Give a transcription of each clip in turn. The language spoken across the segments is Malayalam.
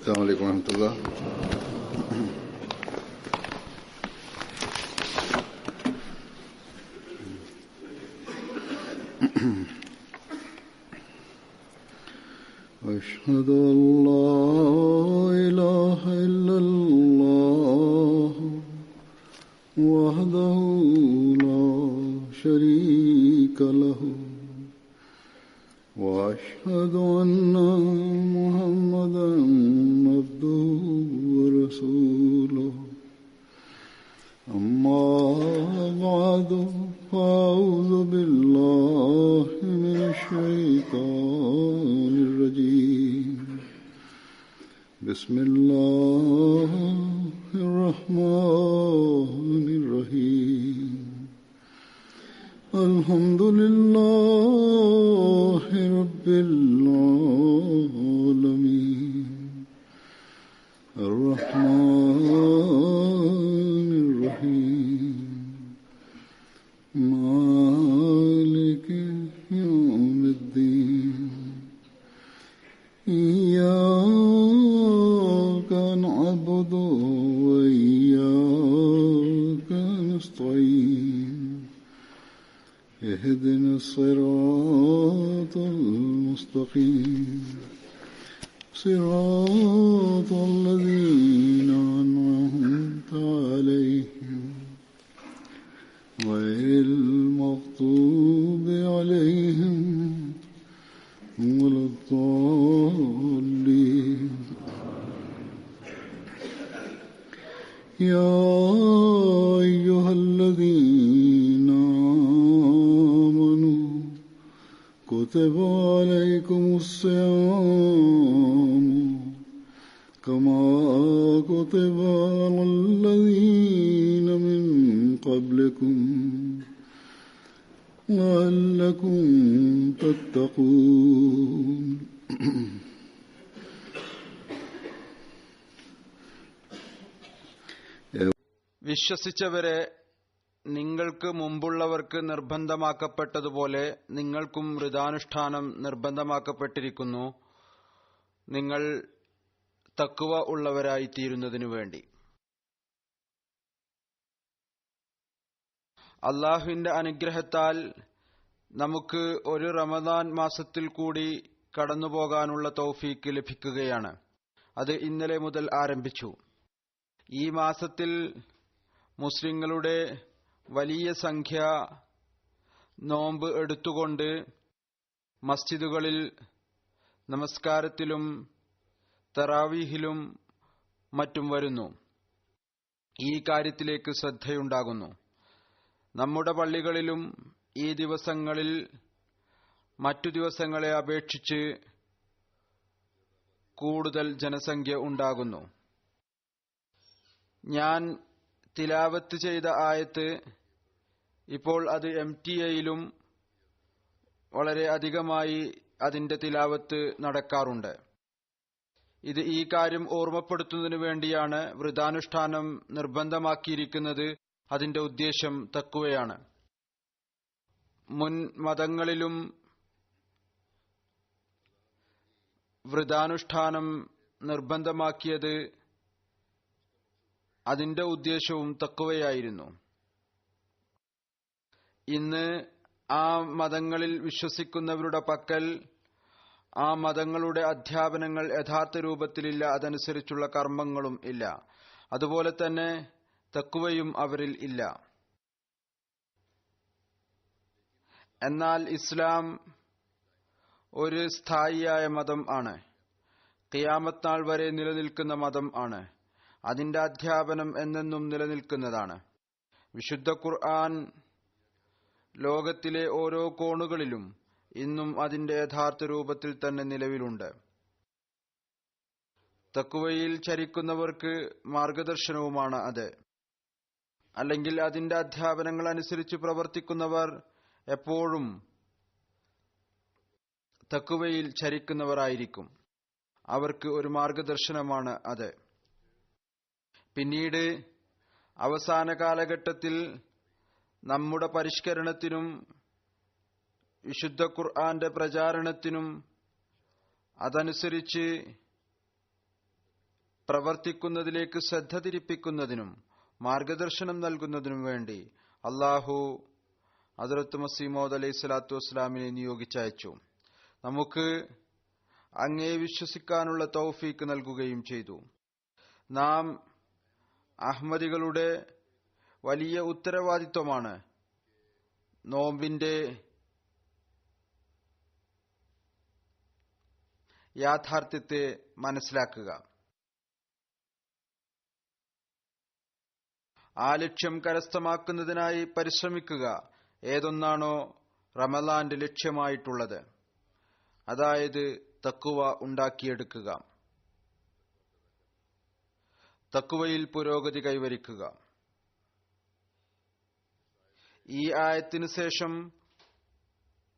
السلام عليكم ورحمة الله. أشهد أن لا إله إلا الله وحده لا شريك له وأشهد أن محمدا عبده ورسوله أما بعد فأعوذ بالله من الشيطان الرجيم بسم الله الرحمن الرحيم الحمد لله رب العالمين الرحمن الرحيم مالك يوم الدين إياك نعبد وإياك نستعين اهدنا الصراط المستقيم صراط الذين أنعمت عليهم غير المغضوب عليهم ولا الضالين. يا أيها الذين آمنوا كتب عليكم الصيام كما كتب على الذين من قبلكم لعلكم تتقون. വിശ്വസിച്ചവരെ, നിങ്ങൾക്ക് മുമ്പുള്ളവർക്ക് നിർബന്ധമാക്കപ്പെട്ടതുപോലെ നിങ്ങൾക്കും വ്രതാനുഷ്ഠാനം നിർബന്ധമാക്കപ്പെട്ടിരിക്കുന്നു, നിങ്ങൾ തഖ്വ ഉള്ളവരായിത്തീരുന്നതിനു വേണ്ടി. അള്ളാഹുവിന്റെ അനുഗ്രഹത്താൽ നമുക്ക് ഒരു റമദാൻ മാസത്തിൽ കൂടി കടന്നുപോകാനുള്ള തൗഫീക്ക് ലഭിക്കുകയാണ്. അത് ഇന്നലെ മുതൽ ആരംഭിച്ചു. ഈ മാസത്തിൽ മുസ്ലിങ്ങളുടെ വലിയ സംഖ്യ നോമ്പ് എടുത്തുകൊണ്ട് മസ്ജിദുകളിൽ നമസ്കാരത്തിലും തറാവീഹിലും മറ്റും വരുന്നു. ഈ കാര്യത്തിലേക്ക് ശ്രദ്ധയുണ്ടാകുന്നു. നമ്മുടെ പള്ളികളിലും ഈ ദിവസങ്ങളിൽ മറ്റു ദിവസങ്ങളെ അപേക്ഷിച്ച് കൂടുതൽ ജനസംഖ്യ ഉണ്ടാകുന്നു. ഞാൻ തിലാവത്ത് ചെയ്ത ആയത്ത് ഇപ്പോൾ അത് MTA-യിലും വളരെ അധികമായി അതിന്റെ തിലാവത്ത് നടക്കാറുണ്ട്. ഇത് ഈ കാര്യം ഓർമ്മപ്പെടുത്തുന്നതിനു വേണ്ടിയാണ്. വ്രതാനുഷ്ഠാനം നിർബന്ധമാക്കിയിരിക്കുന്നത് അതിന്റെ ഉദ്ദേശം തഖ്വയാണ്. മുൻ മതങ്ങളിലും വ്രതാനുഷ്ഠാനം നിർബന്ധമാക്കിയത് അതിന്റെ ഉദ്ദേശവും തഖ്വയായിരുന്നു. ഇന്ന് ആ മതങ്ങളിൽ വിശ്വസിക്കുന്നവരുടെ പക്കൽ ആ മതങ്ങളുടെ അധ്യാപനങ്ങൾ യഥാർത്ഥ രൂപത്തിലില്ല, അതനുസരിച്ചുള്ള കർമ്മങ്ങളും ഇല്ല. അതുപോലെ തന്നെ തഖ്വയും അവരിൽ ഇല്ല. എന്നാൽ ഇസ്ലാം ഒരു സ്ഥായിയായ മതം ആണ്. ഖിയാമത്ത് നാൾ വരെ നിലനിൽക്കുന്ന മതം ആണ്. അതിന്റെ അധ്യാപനം എന്നെന്നും നിലനിൽക്കുന്നതാണ്. വിശുദ്ധ ഖുർആൻ ലോകത്തിലെ ഓരോ കോണുകളിലും ഇന്നും അതിന്റെ യഥാർത്ഥ രൂപത്തിൽ തന്നെ നിലവിലുണ്ട്. തഖ്വയിൽ ചരിക്കുന്നവർക്ക് മാർഗദർശനവുമാണ് അത്. അല്ലെങ്കിൽ അതിന്റെ അധ്യാപനങ്ങൾ അനുസരിച്ച് പ്രവർത്തിക്കുന്നവർ എപ്പോഴും തഖ്വയിൽ ചരിക്കുന്നവരായിരിക്കും. അവർക്ക് ഒരു മാർഗദർശനമാണ് അത്. പിന്നീട് അവസാന കാലഘട്ടത്തിൽ നമ്മുടെ പരിഷ്കരണത്തിനും വിശുദ്ധ ഖുർആന്റെ പ്രചാരണത്തിനും അതനുസരിച്ച് പ്രവർത്തിക്കുന്നതിലേക്ക് ശ്രദ്ധ തിരിപ്പിക്കുന്നതിനും മാർഗദർശനം നൽകുന്നതിനും വേണ്ടി അള്ളാഹു ഹദ്റത്ത് മസീഹ് മൗഊദ് അലൈഹി സ്വലാത്തു വസ്സലാമിനെ നിയോഗിച്ചയച്ചു. നമുക്ക് അങ്ങേ വിശ്വസിക്കാനുള്ള തൗഫീക്ക് നൽകുകയും ചെയ്തു. നാം അഹ്മദികളുടെ വലിയ ഉത്തരവാദിത്വമാണ് നോമ്പിന്റെ യാഥാർത്ഥ്യത്തെ മനസ്സിലാക്കുക. ആ ലക്ഷ്യം കരസ്ഥമാക്കുന്നതിനായി പരിശ്രമിക്കുക. ഏതൊന്നാണോ റമളാന്റെ ലക്ഷ്യമായിട്ടുള്ളത്, അതായത് തഖ്വ ഉണ്ടാക്കിയെടുക്കുക, തഖ്വയിൽ പുരോഗതി കൈവരിക്കുക. ഈ ആയത്തിനു ശേഷം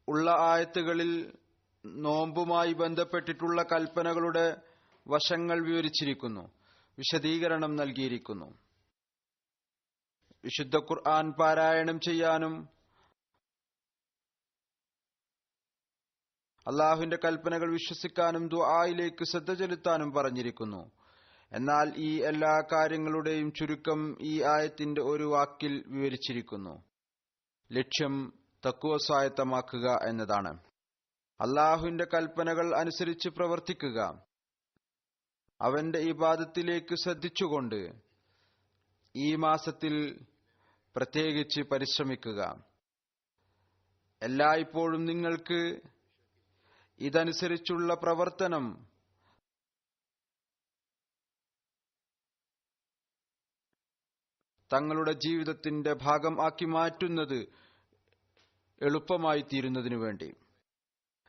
ഉള്ള ആയത്തുകളിൽ നോമ്പുമായി ബന്ധപ്പെട്ടിട്ടുള്ള കൽപ്പനകളുടെ വശങ്ങൾ വിവരിച്ചിരിക്കുന്നു, വിശദീകരണം നൽകിയിരിക്കുന്നു. വിശുദ്ധ ഖുർആൻ പാരായണം ചെയ്യാനും അള്ളാഹുവിന്റെ കൽപ്പനകൾ വിശ്വസിക്കാനും ദുആയിലേക്ക് ശ്രദ്ധ ചെലുത്താനും പറഞ്ഞിരിക്കുന്നു. എന്നാൽ ഈ എല്ലാ കാര്യങ്ങളുടെയും ചുരുക്കം ഈ ആയത്തിന്റെ ഒരു വാക്കിൽ വിവരിച്ചിരിക്കുന്നു. ലക്ഷ്യം തഖ്വ സ്വായത്തമാക്കുക എന്നതാണ്. അള്ളാഹുവിന്റെ കൽപ്പനകൾ അനുസരിച്ച് പ്രവർത്തിക്കുക, അവന്റെ ഇബാദത്തിലേക്ക് ശ്രദ്ധിച്ചുകൊണ്ട് ഈ മാസത്തിൽ പ്രത്യേകിച്ച് പരിശ്രമിക്കുക. എല്ലായ്പ്പോഴും നിങ്ങൾക്ക് ഇതനുസരിച്ചുള്ള പ്രവർത്തനം തങ്ങളുടെ ജീവിതത്തിന്റെ ഭാഗം ആക്കി മാറ്റുന്നത് എളുപ്പമായി തീരുന്നതിനു വേണ്ടി.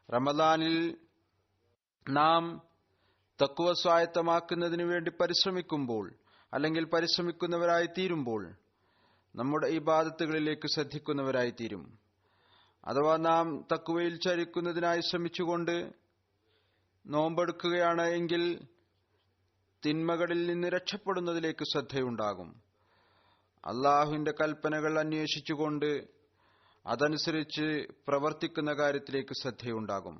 റമളാനിൽ നാം തഖ്വ സ്വായത്തമാക്കുന്നതിനു വേണ്ടി പരിശ്രമിക്കുമ്പോൾ, അല്ലെങ്കിൽ പരിശ്രമിക്കുന്നവരായി തീരുമ്പോൾ, നമ്മുടെ ഇബാദത്തുകളിലേക്ക് ശ്രദ്ധിക്കുന്നവരായി തീരും. അഥവാ നാം തഖ്വയിൽ ചരിക്കുന്നതിനായി ശ്രമിച്ചുകൊണ്ട് നോമ്പെടുക്കുകയാണ് എങ്കിൽ തിന്മകളിൽ നിന്ന് രക്ഷപ്പെടുന്നതിലേക്ക് ശ്രദ്ധയുണ്ടാകും. അള്ളാഹുവിന്റെ കൽപ്പനകൾ അന്വേഷിച്ചുകൊണ്ട് അതനുസരിച്ച് പ്രവർത്തിക്കുന്ന കാര്യത്തിലേക്ക് ശ്രദ്ധയുണ്ടാകും.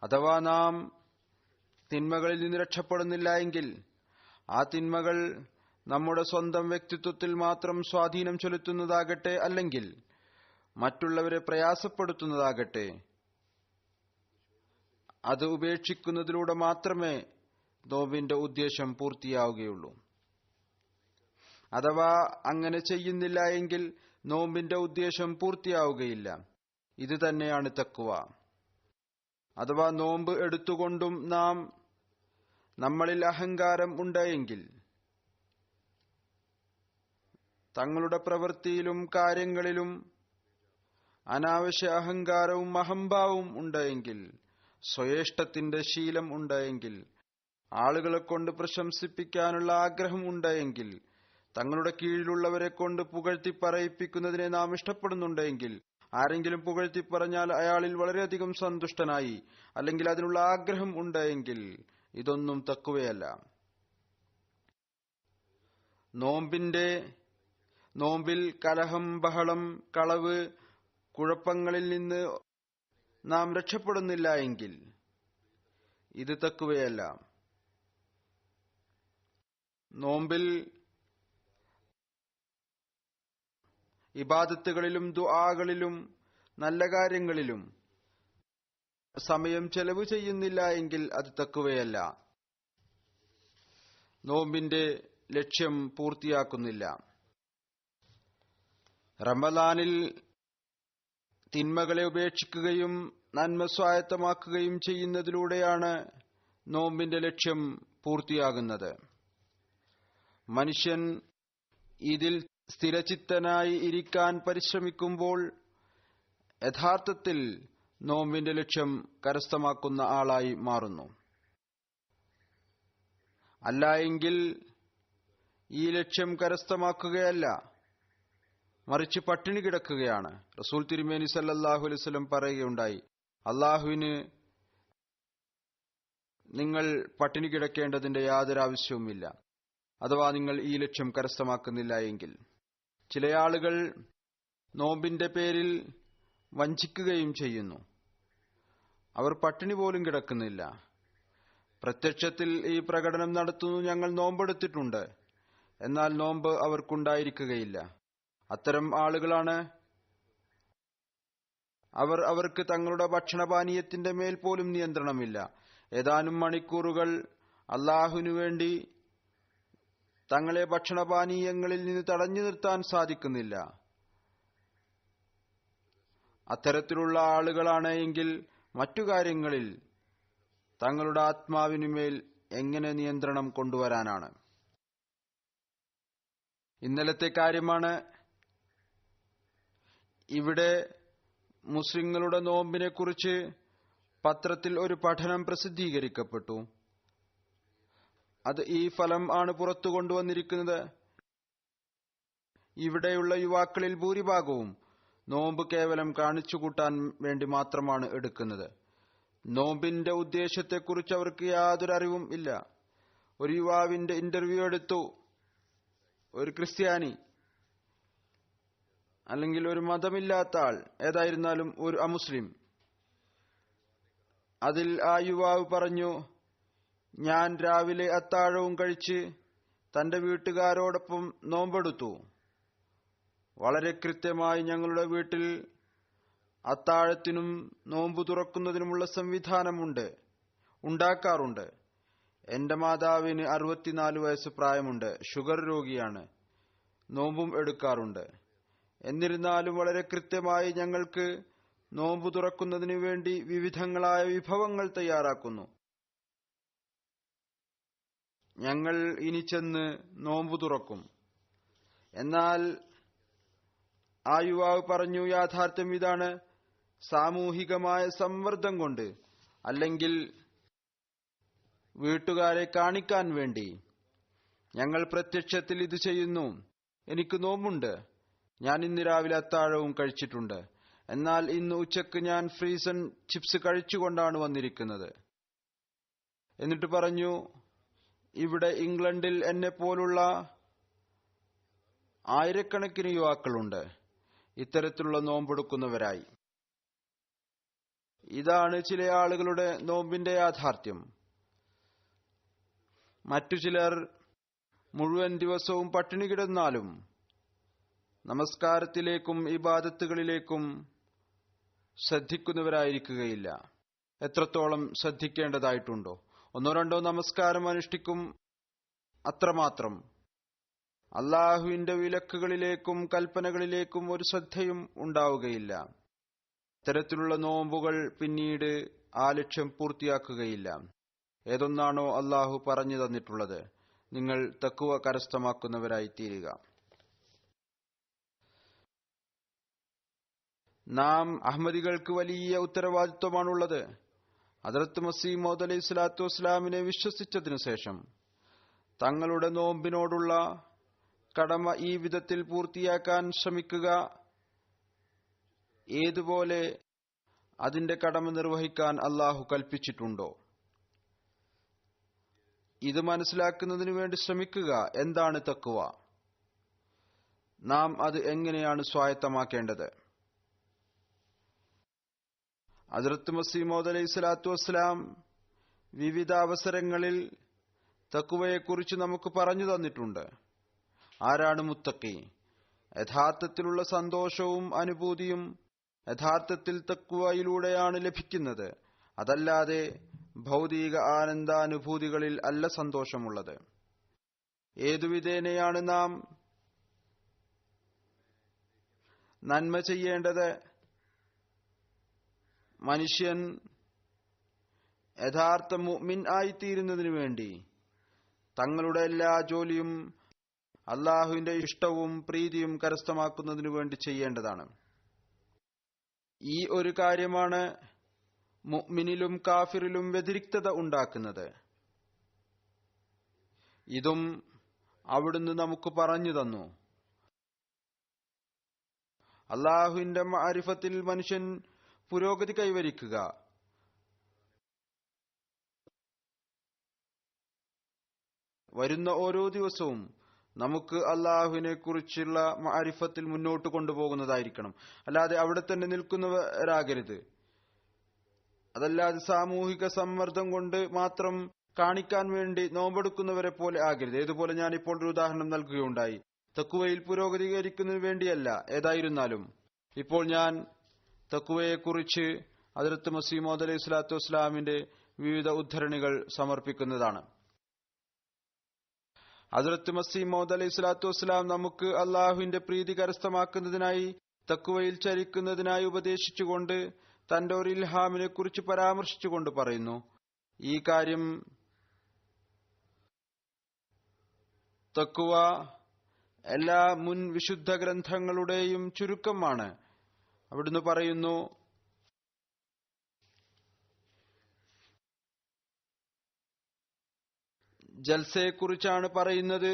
അഥവാ നാം തിന്മകളിൽ നിന്ന് രക്ഷപ്പെടുന്നില്ല എങ്കിൽ ആ തിന്മകൾ നമ്മുടെ സ്വന്തം വ്യക്തിത്വത്തിൽ മാത്രം സ്വാധീനം ചെലുത്തുന്നതാകട്ടെ, അല്ലെങ്കിൽ മറ്റുള്ളവരെ പ്രയാസപ്പെടുത്തുന്നതാകട്ടെ, അത് ഉപേക്ഷിക്കുന്നതിലൂടെ മാത്രമേ നോമ്പിന്റെ ഉദ്ദേശം പൂർത്തിയാവുകയുള്ളൂ. അഥവാ അങ്ങനെ ചെയ്യുന്നില്ല എങ്കിൽ നോമ്പിന്റെ ഉദ്ദേശം പൂർത്തിയാവുകയില്ല. ഇത് തന്നെയാണ് തഖ്വ. അഥവാ നോമ്പ് എടുത്തുകൊണ്ടും നാം നമ്മളിൽ അഹങ്കാരം ഉണ്ടായെങ്കിൽ, തങ്ങളുടെ പ്രവൃത്തിയിലും കാര്യങ്ങളിലും അനാവശ്യ അഹങ്കാരവും അഹംഭാവവും ഉണ്ടായെങ്കിൽ, സ്വയേഷ്ടത്തിന്റെ ശീലം ഉണ്ടായെങ്കിൽ, ആളുകളെ കൊണ്ട് പ്രശംസിപ്പിക്കാനുള്ള ആഗ്രഹം ഉണ്ടായെങ്കിൽ, തങ്ങളുടെ കീഴിലുള്ളവരെ കൊണ്ട് പുകഴ്ത്തി പറയിപ്പിക്കുന്നതിനെ നാം ഇഷ്ടപ്പെടുന്നുണ്ടെങ്കിൽ, ആരെങ്കിലും പുകഴ്ത്തി പറഞ്ഞാൽ അയാളിൽ വളരെയധികം സന്തുഷ്ടനായി അല്ലെങ്കിൽ അതിനുള്ള ആഗ്രഹം ഉണ്ടായെങ്കിൽ, ഇതൊന്നും തഖ്വയല്ല. നോമ്പിൽ കലഹം, ബഹളം, കളവ്, കുഴപ്പങ്ങളിൽ നിന്ന് നാം രക്ഷപ്പെടുന്നില്ല എങ്കിൽ ഇത് തഖ്വയല്ല. നോമ്പിൽ ഇബാദത്തുകളിലും ദുആകളിലും നല്ല കാര്യങ്ങളിലും സമയം ചെലവ് ചെയ്യുന്നില്ല എങ്കിൽ അത് തഖ്വയല്ല, നോമ്പിന്റെ ലക്ഷ്യം പൂർത്തിയാക്കുന്നില്ല. റമളാനിൽ തിന്മകളെ ഉപേക്ഷിക്കുകയും നന്മ സ്വായത്തമാക്കുകയും ചെയ്യുന്നതിലൂടെയാണ് നോമ്പിന്റെ ലക്ഷ്യം പൂർത്തിയാകുന്നത്. മനുഷ്യൻ ഇതിൽ സ്ഥിരചിത്തനായി ഇരിക്കാൻ പരിശ്രമിക്കുമ്പോൾ യഥാർത്ഥത്തിൽ നോമ്പിന്റെ ലക്ഷ്യം കരസ്ഥമാക്കുന്ന ആളായി മാറുന്നു. അല്ല എങ്കിൽ ഈ ലക്ഷ്യം കരസ്ഥമാക്കുകയല്ല, മറിച്ച് പട്ടിണി കിടക്കുകയാണ്. റസൂൽ തിരുമേനി സല്ലല്ലാഹു അലൈഹി വസല്ലം പറയുകയുണ്ടായി, അള്ളാഹുവിന് നിങ്ങൾ പട്ടിണി കിടക്കേണ്ടതിന്റെ യാതൊരു ആവശ്യവുമില്ല, അഥവാ നിങ്ങൾ ഈ ലക്ഷ്യം കരസ്ഥമാക്കുന്നില്ല എങ്കിൽ. ചില ആളുകൾ നോമ്പിന്റെ പേരിൽ വഞ്ചിക്കുകയും ചെയ്യുന്നു. അവർ പട്ടിണി പോലും കിടക്കുന്നില്ല. പ്രത്യക്ഷത്തിൽ ഈ പ്രകടനം നടത്തുന്നു, ഞങ്ങൾ നോമ്പെടുത്തിട്ടുണ്ട്, എന്നാൽ നോമ്പ് അവർക്കുണ്ടായിരിക്കുകയില്ല. അത്തരം ആളുകളാണ് അവർക്ക് തങ്ങളുടെ ഭക്ഷണപാനീയത്തിന്റെ മേൽ പോലും നിയന്ത്രണമില്ല. ഏതാനും മണിക്കൂറുകൾ അള്ളാഹുവിനു വേണ്ടി തങ്ങളെ ഭക്ഷണപാനീയങ്ങളിൽ നിന്ന് തടഞ്ഞു നിർത്താൻ സാധിക്കുന്നില്ല. അത്തരത്തിലുള്ള ആളുകളാണ് എങ്കിൽ മറ്റു കാര്യങ്ങളിൽ തങ്ങളുടെ ആത്മാവിനുമേൽ എങ്ങനെ നിയന്ത്രണം കൊണ്ടുവരാനാണ്? ഇന്നലത്തെ കാര്യമാണ്. ഇവിടെ മുസ്ലിങ്ങളുടെ നോമ്പിനെ കുറിച്ച് പത്രത്തിൽ ഒരു പഠനം പ്രസിദ്ധീകരിക്കപ്പെട്ടു. അത് ഈ ഫലം ആണ് പുറത്തു കൊണ്ടുവന്നിരിക്കുന്നത്. ഇവിടെയുള്ള യുവാക്കളിൽ ഭൂരിഭാഗവും നോമ്പ് കേവലം കാണിച്ചുകൂട്ടാൻ വേണ്ടി മാത്രമാണ് എടുക്കുന്നത്. നോമ്പിന്റെ ഉദ്ദേശത്തെക്കുറിച്ച് അവർക്ക് യാതൊരു അറിവും ഇല്ല. ഒരു യുവാവിന്റെ ഇന്റർവ്യൂ എടുത്തു. ഒരു ക്രിസ്ത്യാനി അല്ലെങ്കിൽ ഒരു മതമില്ലാത്ത ആൾ, ഏതായിരുന്നാലും ഒരു അമുസ്ലിം. അതിൽ ആ യുവാവ് പറഞ്ഞു, ഞാൻ രാവിലെ അത്താഴവും കഴിച്ച് തന്റെ വീട്ടുകാരോടൊപ്പം നോമ്പെടുത്തു. വളരെ കൃത്യമായി ഞങ്ങളുടെ വീട്ടിൽ അത്താഴത്തിനും നോമ്പ് തുറക്കുന്നതിനുമുള്ള സംവിധാനമുണ്ട്, ഉണ്ടാക്കാറുണ്ട്. എന്റെ മാതാവിന് 64 വയസ്സ് പ്രായമുണ്ട്, ഷുഗർ രോഗിയാണ്, നോമ്പും എടുക്കാറുണ്ട്. എന്നിരുന്നാലും വളരെ കൃത്യമായി ഞങ്ങൾക്ക് നോമ്പ് തുറക്കുന്നതിനു വേണ്ടി വിവിധങ്ങളായ വിഭവങ്ങൾ തയ്യാറാക്കുന്നു. ഞങ്ങൾ ഇനി ചെന്ന് നോമ്പ് തുറക്കും. എന്നാൽ ആ യുവാവ് പറഞ്ഞു, യാഥാർത്ഥ്യം ഇതാണ്, സാമൂഹികമായ സമ്മർദ്ദം കൊണ്ട് അല്ലെങ്കിൽ വീട്ടുകാരെ കാണിക്കാൻ വേണ്ടി ഞങ്ങൾ പ്രത്യക്ഷത്തിൽ ഇത് ചെയ്യുന്നു. എനിക്ക് നോമ്പുണ്ട്, ഞാൻ ഇന്ന് രാവിലെ അത്താഴവും കഴിച്ചിട്ടുണ്ട്, എന്നാൽ ഇന്ന് ഉച്ചക്ക് ഞാൻ ഫ്രീസൺ ചിപ്സ് കഴിച്ചുകൊണ്ടാണ് വന്നിരിക്കുന്നത്. എന്നിട്ട് പറഞ്ഞു, ഇവിടെ ഇംഗ്ലണ്ടിൽ എന്നെ പോലുള്ള ആയിരക്കണക്കിന് യുവാക്കളുണ്ട് ഇത്തരത്തിലുള്ള നോമ്പെടുക്കുന്നവരായി. ഇതാണ് ചില ആളുകളുടെ നോമ്പിന്റെ യാഥാർത്ഥ്യം. മറ്റു ചിലർ മുഴുവൻ ദിവസവും പട്ടിണി കിടന്നാലും നമസ്കാരത്തിലേക്കും ഇബാദത്തുകളിലേക്കും ശ്രദ്ധിക്കുന്നവരായിരിക്കുകയില്ല. എത്രത്തോളം ശ്രദ്ധിക്കേണ്ടതായിട്ടുണ്ടോ, 1-2 നമസ്കാരം അനുഷ്ഠിക്കും, അത്രമാത്രം. അള്ളാഹുവിന്റെ വിലക്കുകളിലേക്കും കൽപ്പനകളിലേക്കും ഒരു ശ്രദ്ധയും ഉണ്ടാവുകയില്ല. ഇത്തരത്തിലുള്ള നോമ്പുകൾ പിന്നീട് ആ ലക്ഷ്യം പൂർത്തിയാക്കുകയില്ല. ഏതൊന്നാണോ അള്ളാഹു പറഞ്ഞു തന്നിട്ടുള്ളത്, നിങ്ങൾ തഖ്വ കരസ്ഥമാക്കുന്നവരായി തീരുക. നാം അഹ്മദികൾക്ക് വലിയ ഉത്തരവാദിത്വമാണുള്ളത്. ഹദ്റത്ത് മസീഹ് മൗഊദ് അലൈഹി സ്വലാത്തു വസ്സലാമിനെ വിശ്വസിച്ചതിനു ശേഷം തങ്ങളുടെ നോമ്പിനോടുള്ള കടമ ഈ വിധത്തിൽ പൂർത്തിയാക്കാൻ ശ്രമിക്കുക. ഏതുപോലെ അതിന്റെ കടമ നിർവഹിക്കാൻ അള്ളാഹു കൽപ്പിച്ചിട്ടുണ്ടോ ഇത് മനസ്സിലാക്കുന്നതിനു വേണ്ടി ശ്രമിക്കുക. എന്താണ് തഖ്വ? നാം അത് എങ്ങനെയാണ് സ്വായത്തമാക്കേണ്ടത്? ഹദ്റത്ത് മസീഹ് മൗഊദ് അലൈഹി സ്വലാത്തു വസ്സലാം വിവിധ അവസരങ്ങളിൽ തഖ്വയെക്കുറിച്ച് നമുക്ക് പറഞ്ഞു തന്നിട്ടുണ്ട്. ആരാണ് മുത്തഖി? യഥാർത്ഥത്തിലുള്ള സന്തോഷവും അനുഭൂതിയും യഥാർത്ഥത്തിൽ തഖ്വയിലൂടെയാണ് ലഭിക്കുന്നത്. അതല്ലാതെ ഭൗതിക ആനന്ദാനുഭൂതികളിൽ അല്ല സന്തോഷമുള്ളത്. ഏതുവിധേനയാണ് നാം നന്മ ചെയ്യേണ്ടത്? മനുഷ്യൻ യഥാർത്ഥ മുഅ്മിൻ ആയിത്തീരുന്നതിനു വേണ്ടി തങ്ങളുടെ എല്ലാ ജോലിയും അള്ളാഹുവിന്റെ ഇഷ്ടവും പ്രീതിയും കരസ്ഥമാക്കുന്നതിനു വേണ്ടി ചെയ്യേണ്ടതാണ്. ഈ ഒരു കാര്യമാണ് മുഅ്മിനിലും കാഫിറിലും വ്യതിരിക്തത ഉണ്ടാക്കുന്നത്. ഇതും അവിടുന്ന് നമുക്ക് പറഞ്ഞു തന്നു. അള്ളാഹുവിന്റെ മഅരിഫത്തിൽ മനുഷ്യൻ പുരോഗതി കൈവരിക്കുക, വരുന്ന ഓരോ ദിവസവും നമുക്ക് അള്ളാഹുവിനെ കുറിച്ചുള്ള മഅരിഫത്തിൽ മുന്നോട്ട് കൊണ്ടുപോകുന്നതായിരിക്കണം. അല്ലാതെ അവിടെ തന്നെ നിൽക്കുന്നവരാകരുത്. അതല്ലാതെ സാമൂഹിക സമ്മർദ്ദം കൊണ്ട് മാത്രം കാണിക്കാൻ വേണ്ടി നോമ്പെടുക്കുന്നവരെ പോലെ ആകരുത്. ഏതുപോലെ ഞാൻ ഇപ്പോൾ ഒരു ഉദാഹരണം നൽകുകയുണ്ടായി. തക്കുവയിൽ പുരോഗതികരിക്കുന്നതിന് വേണ്ടിയല്ല. ഏതായിരുന്നാലും ഇപ്പോൾ ഞാൻ തക്കുവയെക്കുറിച്ച് ഹദ്റത്ത് മസീഹ് മൗഊദ് അലൈഹി സ്വലാത്തു വസ്സലാമിന്റെ വിവിധ ഉദ്ധരണികൾ സമർപ്പിക്കുന്നതാണ്. ഹദ്റത്ത് മസീഹ് മൗഊദ് അലൈഹി സ്വലാത്തു വസ്സലാം നമുക്ക് അള്ളാഹുവിന്റെ പ്രീതി കരസ്ഥമാക്കുന്നതിനായി തക്കുവയിൽ ചരിക്കുന്നതിനായി ഉപദേശിച്ചുകൊണ്ട് തന്റെ ഒരു ഇൽഹാമിനെ കുറിച്ച് പരാമർശിച്ചുകൊണ്ട് പറയുന്നു, ഈ കാര്യം തക്കുവ എല്ലാ മുൻ വിശുദ്ധ ഗ്രന്ഥങ്ങളുടെയും ചുരുക്കമാണ്. അവിടുന്ന് പറയുന്നു, ജൽസയെക്കുറിച്ചാണ് പറയുന്നത്.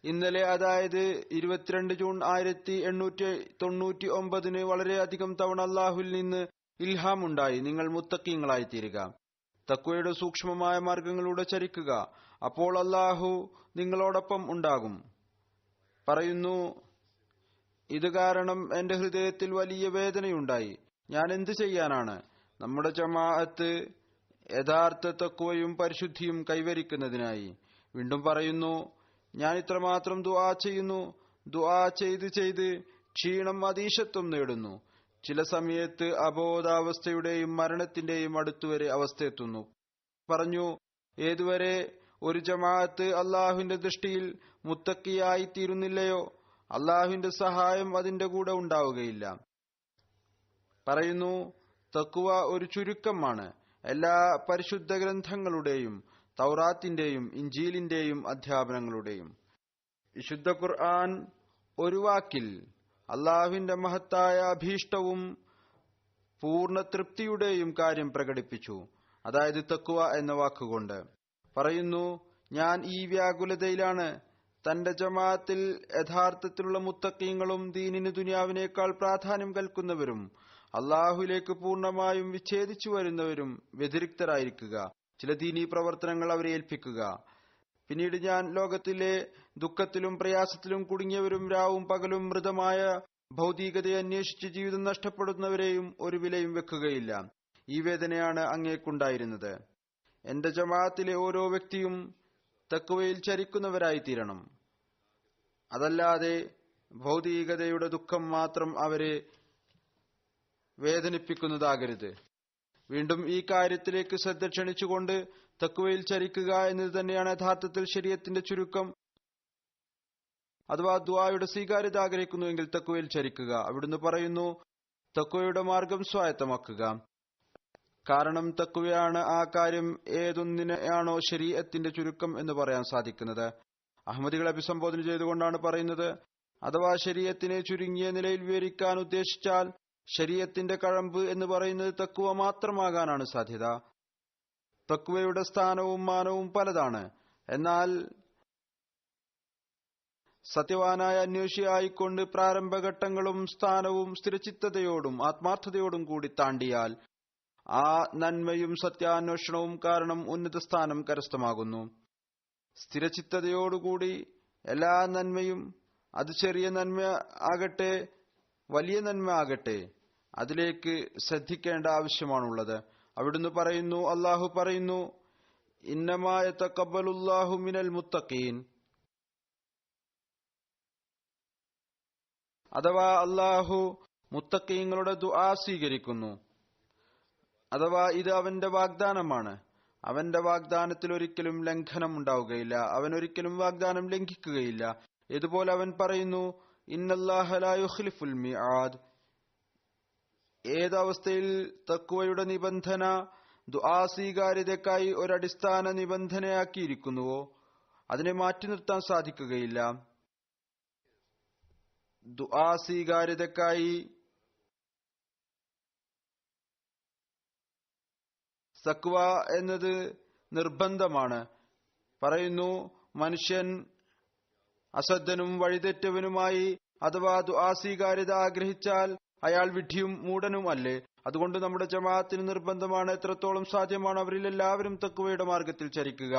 ഇന്നലെ, അതായത് 22 ജൂൺ 1899 വളരെയധികം തവണ അള്ളാഹുവിൽ നിന്ന് ഇൽഹാം ഉണ്ടായി, നിങ്ങൾ മുത്തഖീങ്ങളായി തീരുക, തഖ്വയുടെ സൂക്ഷ്മമായ മാർഗങ്ങളിലൂടെ ചരിക്കുക, അപ്പോൾ അള്ളാഹു നിങ്ങളോടൊപ്പം ഉണ്ടാകും. പറയുന്നു, ഇത് കാരണം എന്റെ ഹൃദയത്തിൽ വലിയ വേദനയുണ്ടായി. ഞാൻ എന്ത് ചെയ്യാനാണ്? നമ്മുടെ ജമാഅത്ത് യഥാർത്ഥ തഖ്വയും പരിശുദ്ധിയും കൈവരിക്കുന്നതിനായി. വീണ്ടും പറയുന്നു, ഞാൻ ഇത്രമാത്രം ദുആ ചെയ്യുന്നു. ദുആ ചെയ്ത് ചെയ്ത് ക്ഷീണം അതീശത്വം നേടുന്നു. ചില സമയത്ത് അബോധാവസ്ഥയുടെയും മരണത്തിന്റെയും അടുത്തുവരെ അവസ്ഥയെത്തുന്നു. പറഞ്ഞു, ഏതുവരെ ഒരു ജമാഅത്ത് അള്ളാഹുവിന്റെ ദൃഷ്ടിയിൽ മുത്തക്കിയായി തീരുന്നില്ലയോ, അള്ളാഹുവിന്റെ സഹായം അതിന്റെ കൂടെ ഉണ്ടാവുകയില്ല. പറയുന്നു, തഖ്വ ഒരു ചുരുക്കമാണ് എല്ലാ പരിശുദ്ധ ഗ്രന്ഥങ്ങളുടെയും തൗറാത്തിന്റെയും ഇഞ്ചീലിന്റെയും അധ്യാപനങ്ങളുടെയും. വിശുദ്ധ ഖുർആൻ ഒരു വാക്കിൽ അള്ളാഹുവിന്റെ മഹത്തായ അഭീഷ്ടവും പൂർണ്ണ തൃപ്തിയുടെയും കാര്യം പ്രകടിപ്പിച്ചു, അതായത് തഖ്വ എന്ന വാക്കുകൊണ്ട്. പറയുന്നു, ഞാൻ ഈ വ്യാകുലതയിലാണ്. തന്റെ ജമാഅത്തിൽ യഥാർത്ഥത്തിലുള്ള മുത്തഖീങ്ങളും ദീനിന് ദുനിയാവിനേക്കാൾ പ്രാധാന്യം കൽക്കുന്നവരും അള്ളാഹുവിലേക്ക് പൂർണ്ണമായും വിച്ഛേദിച്ചു വരുന്നവരും വ്യതിരിക്തരായിരിക്കുക. ചില ദീനീ പ്രവർത്തനങ്ങൾ അവരെ ഏൽപ്പിക്കുക. പിന്നീട് ഞാൻ ലോകത്തിലെ ദുഃഖത്തിലും പ്രയാസത്തിലും കുടുങ്ങിയവരും രാവും പകലും മൃതമായ ഭൗതികതയെ അന്വേഷിച്ച് ജീവിതം നഷ്ടപ്പെടുന്നവരെയും ഒരു വിലയും വെക്കുകയില്ല. ഈ വേദനയാണ് അങ്ങേക്കുണ്ടായിരുന്നത്. എന്റെ ജമാഅത്തിലെ ഓരോ വ്യക്തിയും തഖ്വയിൽ ചരിക്കുന്നവരായി തീരണം. അതല്ലാതെ ഭൗതികതയുടെ ദുഃഖം മാത്രം അവരെ വേദനിപ്പിക്കുന്നതാകരുത്. വീണ്ടും ഈ കാര്യത്തിലേക്ക് ശ്രദ്ധ ക്ഷണിച്ചുകൊണ്ട് തഖ്വയിൽ ചരിക്കുക എന്നത് തന്നെയാണ് യഥാർത്ഥത്തിൽ ശരീഅത്തിന്റെ ചുരുക്കം. അഥവാ ദുആയുടെ സ്വീകാര്യത ആഗ്രഹിക്കുന്നുവെങ്കിൽ തഖ്വയിൽ ചരിക്കുക. അവിടുന്ന് പറയുന്നു, തഖ്വയുടെ മാർഗം സ്വായത്തമാക്കുക. കാരണം തഖ്വയാണ് ആ കാര്യം ഏതൊന്നിനെയാണോ ശരീഅത്തിന്റെ ചുരുക്കം എന്ന് പറയാൻ സാധിക്കുന്നത്. അഹമ്മദികളെ അഭിസംബോധന ചെയ്തുകൊണ്ടാണ് പറയുന്നത്, അഥവാ ശരീഅത്തിനെ ചുരുങ്ങിയ നിലയിൽ വിവരിക്കാൻ ഉദ്ദേശിച്ചാൽ ശരീഅത്തിന്റെ കഴമ്പ് എന്ന് പറയുന്നത് തഖ്വ മാത്രമാകാനാണ് സാധ്യത. തഖ്വയുടെ സ്ഥാനവും മാനവും പലതാണ്. എന്നാൽ സത്യവാനായ അന്വേഷിയായിക്കൊണ്ട് പ്രാരംഭഘട്ടങ്ങളും സ്ഥാനവും സ്ഥിരചിത്തതയോടും ആത്മാർത്ഥതയോടും കൂടി താണ്ടിയാൽ ആ നന്മയും സത്യാന്വേഷണവും കാരണം ഉന്നത സ്ഥാനം കരസ്ഥമാകുന്നു. സ്ഥിരചിത്തതയോടുകൂടി എല്ലാ നന്മയും, അത് ചെറിയ നന്മ ആകട്ടെ വലിയ നന്മ ആകട്ടെ, അതിലേക്ക് ശ്രദ്ധിക്കേണ്ട ആവശ്യമാണുള്ളത്. അവിടുന്ന് പറയുന്നു, അള്ളാഹു പറയുന്നു, ഇന്നമാ യതഖബ്ബലുല്ലാഹു മിനൽ മുത്തഖീൻ. അഥവാ അള്ളാഹു മുത്തഖീങ്ങളുടെ ദുആ സ്വീകരിക്കുന്നു. അഥവാ ഇത് അവന്റെ വാഗ്ദാനമാണ്. അവന്റെ വാഗ്ദാനത്തിൽ ഒരിക്കലും ലംഘനം ഉണ്ടാവുകയില്ല. അവൻ ഒരിക്കലും വാഗ്ദാനം ലംഘിക്കുകയില്ല. ഇതുപോലെ അവൻ പറയുന്നു, ഇന്നല്ലാഹ ലാ യുഖ്ലിഫുൽ മിആദ്. ഏതവസ്ഥയിൽ തഖ്വയുടെ നിബന്ധന ദുആ സ്വീകാര്യതയ്ക്കായി ഒരടിസ്ഥാന നിബന്ധനയാക്കിയിരിക്കുന്നുവോ അതിനെ മാറ്റി നിർത്താൻ സാധിക്കുകയില്ല. ദുആ സ്വീകാര്യതയ്ക്കായി തഖ്വ എന്നത് നിർബന്ധമാണ്. പറയുന്നു, മനുഷ്യൻ അശ്രദ്ധനും വഴിതെറ്റവനുമായി അഥവാ ദുആ സ്വീകാര്യത ആഗ്രഹിച്ചാൽ അയാൾ വിഡ്ഢിയും മൂഢനും അല്ലേ? അതുകൊണ്ട് നമ്മുടെ ജമാഅത്തിന് നിർബന്ധമാണ്, എത്രത്തോളം സാധ്യമാണ് അവരിൽ എല്ലാവരും തഖ്വയുടെ മാർഗത്തിൽ ചരിക്കുക,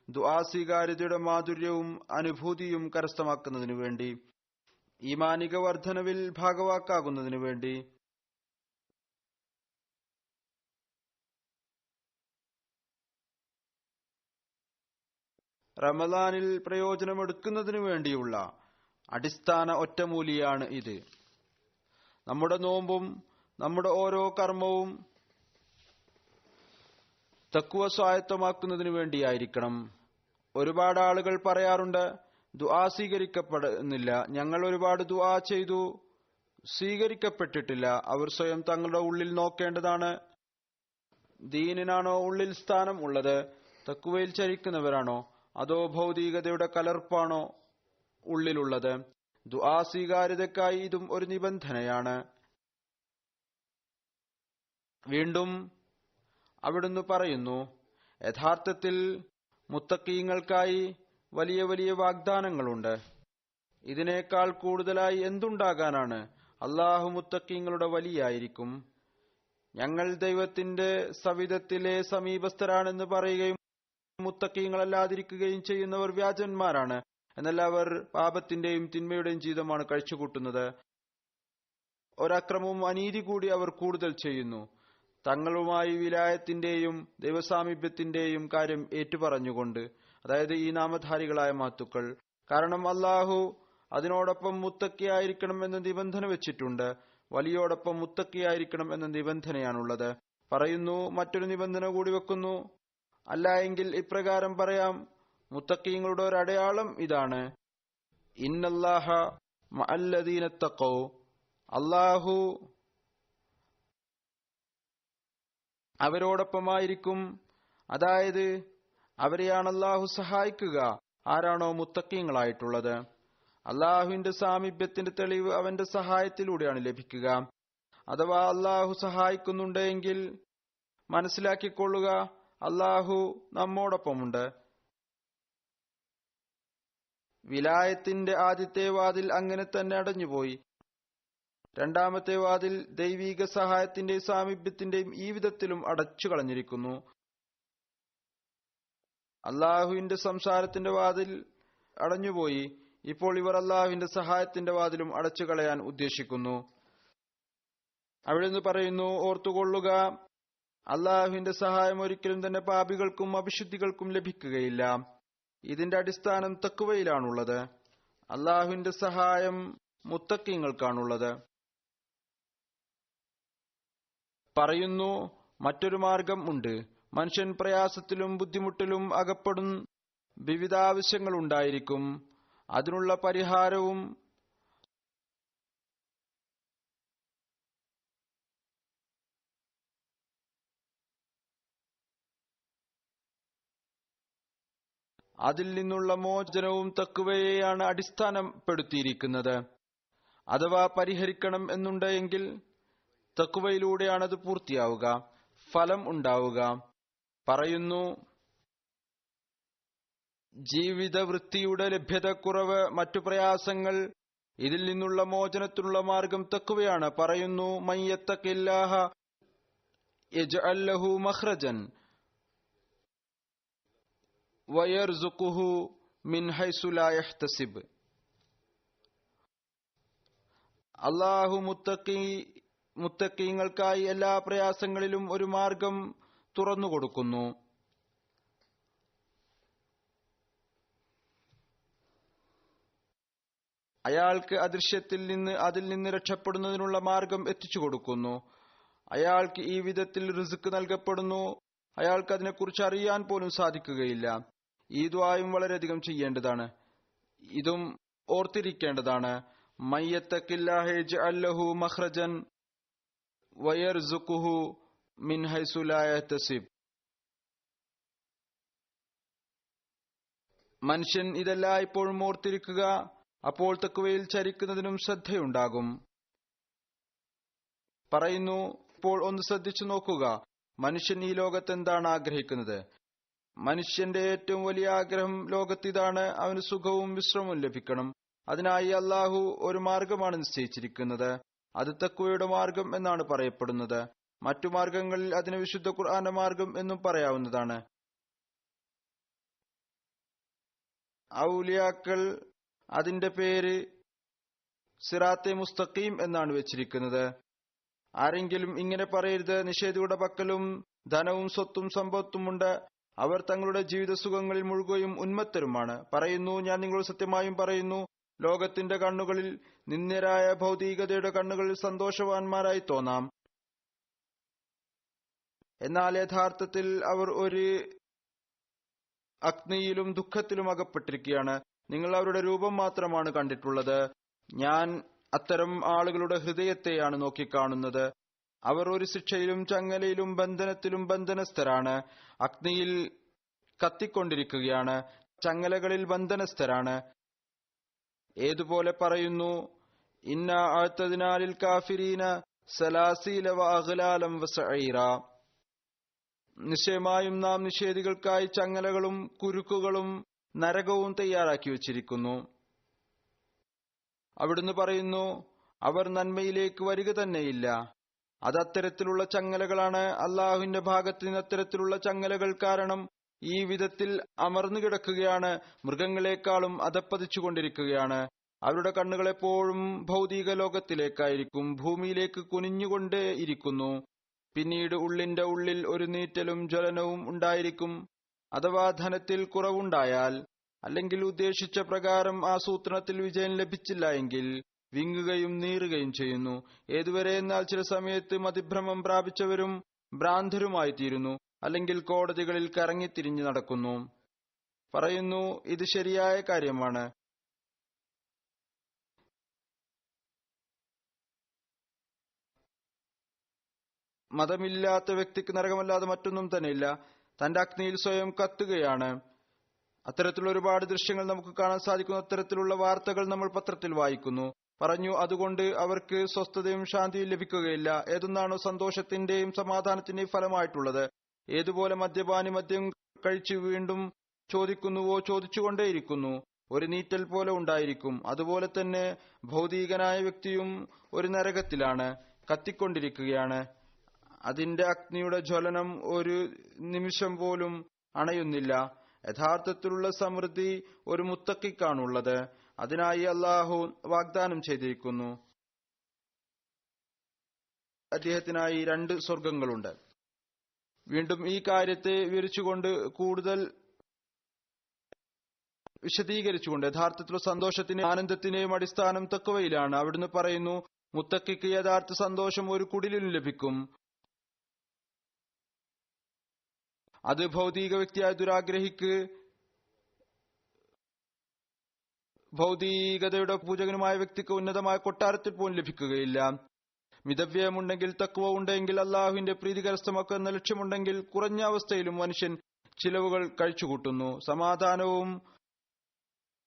ദുആ സ്വീകാര്യതയുടെ മാധുര്യവും അനുഭൂതിയും കരസ്ഥമാക്കുന്നതിനു വേണ്ടി, ഈമാനിക വർധനവിൽ ഭാഗവാക്കാകുന്നതിനു വേണ്ടി. റമദാനിൽ പ്രയോജനമെടുക്കുന്നതിനു വേണ്ടിയുള്ള അടിസ്ഥാന ഒറ്റമൂലിയാണ് ഇത്. നമ്മുടെ നോമ്പും നമ്മുടെ ഓരോ കർമ്മവും തഖ്വ സ്വായത്തമാക്കുന്നതിനു വേണ്ടിയായിരിക്കണം. ഒരുപാട് ആളുകൾ പറയാറുണ്ട്, ദുആ സ്വീകരിക്കപ്പെടുന്നില്ല. ഞങ്ങൾ ഒരുപാട് ദുആ ചെയ്തു, സ്വീകരിക്കപ്പെട്ടിട്ടില്ല. അവർ സ്വയം തങ്ങളുടെ ഉള്ളിൽ നോക്കേണ്ടതാണ്. ദീനിനാണോ ഉള്ളിൽ സ്ഥാനം ഉള്ളത്? തഖ്വയിൽ ചരിക്കുന്നവരാണോ? അതോ ഭൗതികതയുടെ കലർപ്പാണോ ഉള്ളിലുള്ളത്? ദുആ സ്വീകാര്യതയ്ക്കായി ഇതും ഒരു നിബന്ധനയാണ്. വീണ്ടും അവിടുന്ന് പറയുന്നു, യഥാർത്ഥത്തിൽ മുത്തഖീങ്ങൾക്കായി വലിയ വലിയ വാഗ്ദാനങ്ങളുണ്ട്. ഇതിനേക്കാൾ കൂടുതലായി എന്തുണ്ടാകാനാണ്? അല്ലാഹു മുത്തഖീങ്ങളുടെ വലിയായിരിക്കും. ഞങ്ങൾ ദൈവത്തിന്റെ സവിധത്തിലെ സമീപസ്ഥരാണെന്ന് പറയുകയും മുത്തഖീങ്ങളല്ലാതിരിക്കുകയും ചെയ്യുന്നവർ വ്യാജന്മാരാണ്. എന്നാൽ അവർ പാപത്തിന്റെയും തിന്മയുടെയും ജീവിതമാണ് കഴിച്ചുകൂട്ടുന്നത്. ഒരക്രമവും അനീതി കൂടി അവർ കൂടുതൽ ചെയ്യുന്നു. തങ്ങളുമായി വിലായത്തിന്റെയും ദൈവസാമീപ്യത്തിന്റെയും കാര്യം ഏറ്റുപറഞ്ഞുകൊണ്ട്, അതായത് ഈ നാമധാരികളായ മാത്തുക്കൾ. കാരണം അല്ലാഹു അതിനോടൊപ്പം മുത്തക്കിയായിരിക്കണം എന്ന നിബന്ധന വെച്ചിട്ടുണ്ട്. വലിയോടൊപ്പം മുത്തക്കിയായിരിക്കണം എന്ന നിബന്ധനയാണുള്ളത്. പറയുന്നു, മറ്റൊരു നിബന്ധന കൂടി വെക്കുന്നു. അല്ല എങ്കിൽ ഇപ്രകാരം പറയാം, മുത്തഖീങ്ങളുടെ ഒരു അടയാളം ഇതാണ്: ഇന്നല്ലാഹ മഅല്ലദീന തഖൗ. അല്ലാഹു അവരോടൊപ്പമായിരിക്കും. അതായത് അവരെയാണ് അല്ലാഹു സഹായിക്കുക, ആരാണോ മുത്തഖീങ്ങളായിട്ടുള്ളത്. അല്ലാഹുവിന്റെ സാമീപ്യത്തിന്റെ തെളിവ് അവന്റെ സഹായത്തിലൂടെയാണ് ലഭിക്കുക. അഥവാ അല്ലാഹു സഹായിക്കുന്നുണ്ടെങ്കിൽ മനസ്സിലാക്കിക്കൊള്ളുക, അല്ലാഹു നമ്മോടൊപ്പമുണ്ട്. വിലായത്തിന്റെ ആദ്യത്തെ വാതിൽ അങ്ങനെ തന്നെ അടഞ്ഞുപോയി. രണ്ടാമത്തെ വാതിൽ ദൈവീക സഹായത്തിന്റെയും സാമീപ്യത്തിന്റെയും ഈ വിധത്തിലും അടച്ചു കളഞ്ഞിരിക്കുന്നു. അല്ലാഹുവിന്റെ സംസാരത്തിന്റെ വാതിൽ അടഞ്ഞുപോയി. ഇപ്പോൾ ഇവർ അല്ലാഹുവിന്റെ സഹായത്തിന്റെ വാതിലും അടച്ചു കളയാൻ ഉദ്ദേശിക്കുന്നു. അവിടുന്ന് പറയുന്നു, ഓർത്തുകൊള്ളുക, അല്ലാഹുവിന്റെ സഹായം ഒരിക്കലും തന്നെ പാപികൾക്കും അവിശുദ്ധികൾക്കും ലഭിക്കുകയില്ല. ഇതിന്റെ അടിസ്ഥാനം തഖ്വയിലാണുള്ളത്. അല്ലാഹുവിന്റെ സഹായം മുത്തഖീങ്ങൾക്കാണുള്ളത്. പറയുന്നു, മറ്റൊരു മാർഗം ഉണ്ട്. മനുഷ്യൻ പ്രയാസത്തിലും ബുദ്ധിമുട്ടിലും അകപ്പെടും. വിവിധ ആവശ്യങ്ങളുണ്ടായിരിക്കും. അതിനുള്ള പരിഹാരവും അതിൽ നിന്നുള്ള മോചനവും തഖ്വയെയാണ് അടിസ്ഥാനപ്പെടുത്തിയിരിക്കുന്നത്. അഥവാ പരിഹരിക്കണം എന്നുണ്ടെങ്കിൽ തഖ്വയിലൂടെയാണ് അത് പൂർത്തിയാവുക, ഫലം ഉണ്ടാവുക. പറയുന്നു, ജീവിതവൃത്തിയുടെ ലഭ്യതക്കുറവ്, മറ്റു പ്രയാസങ്ങൾ, ഇതിൽ നിന്നുള്ള മോചനത്തിനുള്ള മാർഗം തഖ്വയാണ്. പറയുന്നു, മൻ യത്തഖില്ലാഹ യജ്അൽ ലഹു മഖ്റജൻ വയർസുഖുഹു മിൻ ഹൈസു ലാ യഹ്തസിബ്. അല്ലാഹു മുത്തഖീങ്ങൾക്കായി എല്ലാ പ്രയാസങ്ങളിലും ഒരു മാർഗം തുറന്നുകൊടുക്കുന്നു. അയാൾക്ക് അദൃശ്യത്തിൽ നിന്ന് അതിൽ നിന്ന് രക്ഷപ്പെടുന്നതിനുള്ള മാർഗം എത്തിച്ചു കൊടുക്കുന്നു. അയാൾക്ക് ഈ വിധത്തിൽ റിസ്ക് നൽകപ്പെടുന്നു. അയാൾക്ക് അതിനെക്കുറിച്ച് അറിയാൻ പോലും സാധിക്കുകയില്ല. ഈ ദുആയും വളരെയധികം ചെയ്യേണ്ടതാണ്. ഇതും ഓർത്തിരിക്കേണ്ടതാണ്. മൻ യത്തഖില്ലാഹ യജ്അൽ ലഹു മഖ്റജൻ വയർസുഖുഹു മിൻ ഹൈസു ലാ യഹ്തസിബ്. മനുഷ്യൻ ഇതെല്ലാം ഇപ്പോഴും ഓർത്തിരിക്കുക. അപ്പോൾ തഖ്വയിൽ ചരിക്കുന്നതിനും ശ്രദ്ധയുണ്ടാകും. പറയുന്നു, ഇപ്പോൾ ഒന്ന് ശ്രദ്ധിച്ചു നോക്കുക, മനുഷ്യൻ ഈ ലോകത്ത് എന്താണ് ആഗ്രഹിക്കുന്നത്? മനുഷ്യന്റെ ഏറ്റവും വലിയ ആഗ്രഹം ലോകത്തിതാണ്. അവന് സുഖവും വിശ്രമവും ലഭിക്കണം. അതിനായി അല്ലാഹു ഒരു മാർഗമാണ് നിശ്ചയിച്ചിരിക്കുന്നത്. അത് തഖ്വയുടെ മാർഗം എന്നാണ് പറയപ്പെടുന്നത്. മറ്റു മാർഗങ്ങളിൽ അതിന് വിശുദ്ധ ഖുർആന്റെ മാർഗം എന്നും പറയാവുന്നതാണ്. ഔലിയാക്കൾ അതിന്റെ പേര് സിറാത്തെ മുസ്തഖീം എന്നാണ് വെച്ചിരിക്കുന്നത്. ആരെങ്കിലും ഇങ്ങനെ പറയരുത്, നിഷേധിയുടെ പക്കലും ധനവും സ്വത്തും സമ്പത്തുമുണ്ട്, അവർ തങ്ങളുടെ ജീവിത സുഖങ്ങളിൽ മുഴുകുകയും ഉന്മത്തരുമാണ്. പറയുന്നു, ഞാൻ നിങ്ങളോട് സത്യമായും പറയുന്നു, ലോകത്തിന്റെ കണ്ണുകളിൽ, നിന്ദ്യരായ ഭൗതികതയുടെ കണ്ണുകളിൽ സന്തോഷവാന്മാരായി തോന്നാം. എന്നാൽ യഥാർത്ഥത്തിൽ അവർ ഒരു അഗ്നിയിലും ദുഃഖത്തിലും അകപ്പെട്ടിരിക്കുകയാണ്. നിങ്ങൾ അവരുടെ രൂപം മാത്രമാണ് കണ്ടിട്ടുള്ളത്. ഞാൻ അത്തരം ആളുകളുടെ ഹൃദയത്തെയാണ് നോക്കിക്കാണുന്നത്. അവർ ഒരു ശിക്ഷയിലും ചങ്ങലയിലും ബന്ധനത്തിലും ബന്ധനസ്ഥരാണ്. അഗ്നിയിൽ കത്തിക്കൊണ്ടിരിക്കുകയാണ്, ചങ്ങലകളിൽ ബന്ധനസ്ഥരാണ്. ഏതുപോലെ പറയുന്നു, ഇന്ന അഅ്തദ്നാലിൽ കാഫിരീന സലാസീല വ അഗ്ലാലം വ സഈറ. നിശ്ചയമായും നാം നിഷേധികൾക്കായി ചങ്ങലകളും കുരുക്കുകളും നരകവും തയ്യാറാക്കി വച്ചിരിക്കുന്നു. അവിടുന്ന് പറയുന്നു, അവർ നന്മയിലേക്ക് വരിക തന്നെയില്ല. അത് അത്തരത്തിലുള്ള ചങ്ങലകളാണ്. അള്ളാഹുവിന്റെ ഭാഗത്ത് നിന്ന് അത്തരത്തിലുള്ള ചങ്ങലകൾ കാരണം ഈ വിധത്തിൽ അമർന്നു കിടക്കുകയാണ്, മൃഗങ്ങളെക്കാളും അധപ്പതിച്ചുകൊണ്ടിരിക്കുകയാണ്. അവരുടെ കണ്ണുകൾ എപ്പോഴും ഭൗതിക ലോകത്തിലേക്കായിരിക്കും, ഭൂമിയിലേക്ക് കുനിഞ്ഞുകൊണ്ടേ ഇരിക്കുന്നു. പിന്നീട് ഉള്ളിന്റെ ഉള്ളിൽ ഒരു നീറ്റലും ജ്വലനവും ഉണ്ടായിരിക്കും. അഥവാ ധനത്തിൽ കുറവുണ്ടായാൽ, അല്ലെങ്കിൽ ഉദ്ദേശിച്ച പ്രകാരം ആസൂത്രണത്തിൽ വിജയം ലഭിച്ചില്ല എങ്കിൽ വിങ്ങുകയും നീറുകയും ചെയ്യുന്നു. ഏതുവരെ എന്നാൽ ചില സമയത്ത് മതിഭ്രമം പ്രാപിച്ചവരും ഭ്രാന്തരുമായി തീരുന്നു, അല്ലെങ്കിൽ കോടതികളിൽ കറങ്ങിത്തിരിഞ്ഞു നടക്കുന്നു. പറയുന്നു, ഇത് ശരിയായ കാര്യമാണ്. മതമില്ലാത്ത വ്യക്തിക്ക് നരകമല്ലാതെ മറ്റൊന്നും തന്നെയില്ല. തന്റെ അഗ്നിയിൽ സ്വയം കത്തുകയാണ്. അത്തരത്തിലുള്ള ഒരുപാട് ദൃശ്യങ്ങൾ നമുക്ക് കാണാൻ സാധിക്കുന്നു. അത്തരത്തിലുള്ള വാർത്തകൾ നമ്മൾ പത്രത്തിൽ വായിക്കുന്നു. പറഞ്ഞു, അതുകൊണ്ട് അവർക്ക് സ്വസ്ഥതയും ശാന്തിയും ലഭിക്കുകയില്ല. ഏതൊന്നാണോ സന്തോഷത്തിന്റെയും സമാധാനത്തിന്റെയും ഫലമായിട്ടുള്ളത്, ഏതുപോലെ മദ്യപാനി മദ്യം കഴിച്ച് വീണ്ടും ചോദിക്കുന്നുവോ ചോദിച്ചുകൊണ്ടേയിരിക്കുന്നു, ഒരു നീറ്റൽ പോലെ ഉണ്ടായിരിക്കും. അതുപോലെ തന്നെ ഭൗതികനായ വ്യക്തിയും ഒരു നരകത്തിലാണ്, കത്തിക്കൊണ്ടിരിക്കുകയാണ്. അതിന്റെ അഗ്നിയുടെ ജ്വലനം ഒരു നിമിഷം പോലും അണയുന്നില്ല. യഥാർത്ഥത്തിലുള്ള സമൃദ്ധി ഒരു മുത്തക്കിക്കാണുള്ളത്. അതിനായി അള്ളാഹു വാഗ്ദാനം ചെയ്തിരിക്കുന്നു. അദ്ദേഹത്തിനായി 2 സ്വർഗങ്ങളുണ്ട്. വീണ്ടും ഈ കാര്യത്തെ വിവരിച്ചുകൊണ്ട് കൂടുതൽ വിശദീകരിച്ചുകൊണ്ട് യഥാർത്ഥത്തിലുള്ള സന്തോഷത്തിന്റെയും ആനന്ദത്തിന്റെയും അടിസ്ഥാനം തഖ്വയിലാണ്. അവിടുന്ന് പറയുന്നു, മുത്തക്കിക്ക് യഥാർത്ഥ സന്തോഷം ഒരു കുടിലിലും ലഭിക്കും. അത് ഭൗതിക വ്യക്തിയായ ദുരാഗ്രഹിക്ക് ഭൗതികതയുടെ പൂജകനുമായ വ്യക്തിക്ക് ഉന്നതമായ കൊട്ടാരത്തിൽ പോലും ലഭിക്കുകയില്ല. മിതവ്യയമുണ്ടെങ്കിൽ, തഖ്വ ഉണ്ടെങ്കിൽ, അള്ളാഹുവിന്റെ പ്രീതി കരസ്ഥമാക്കുന്ന ലക്ഷ്യമുണ്ടെങ്കിൽ കുറഞ്ഞ അവസ്ഥയിലും മനുഷ്യൻ ചിലവുകൾ കഴിച്ചുകൂട്ടുന്നു, സമാധാനവും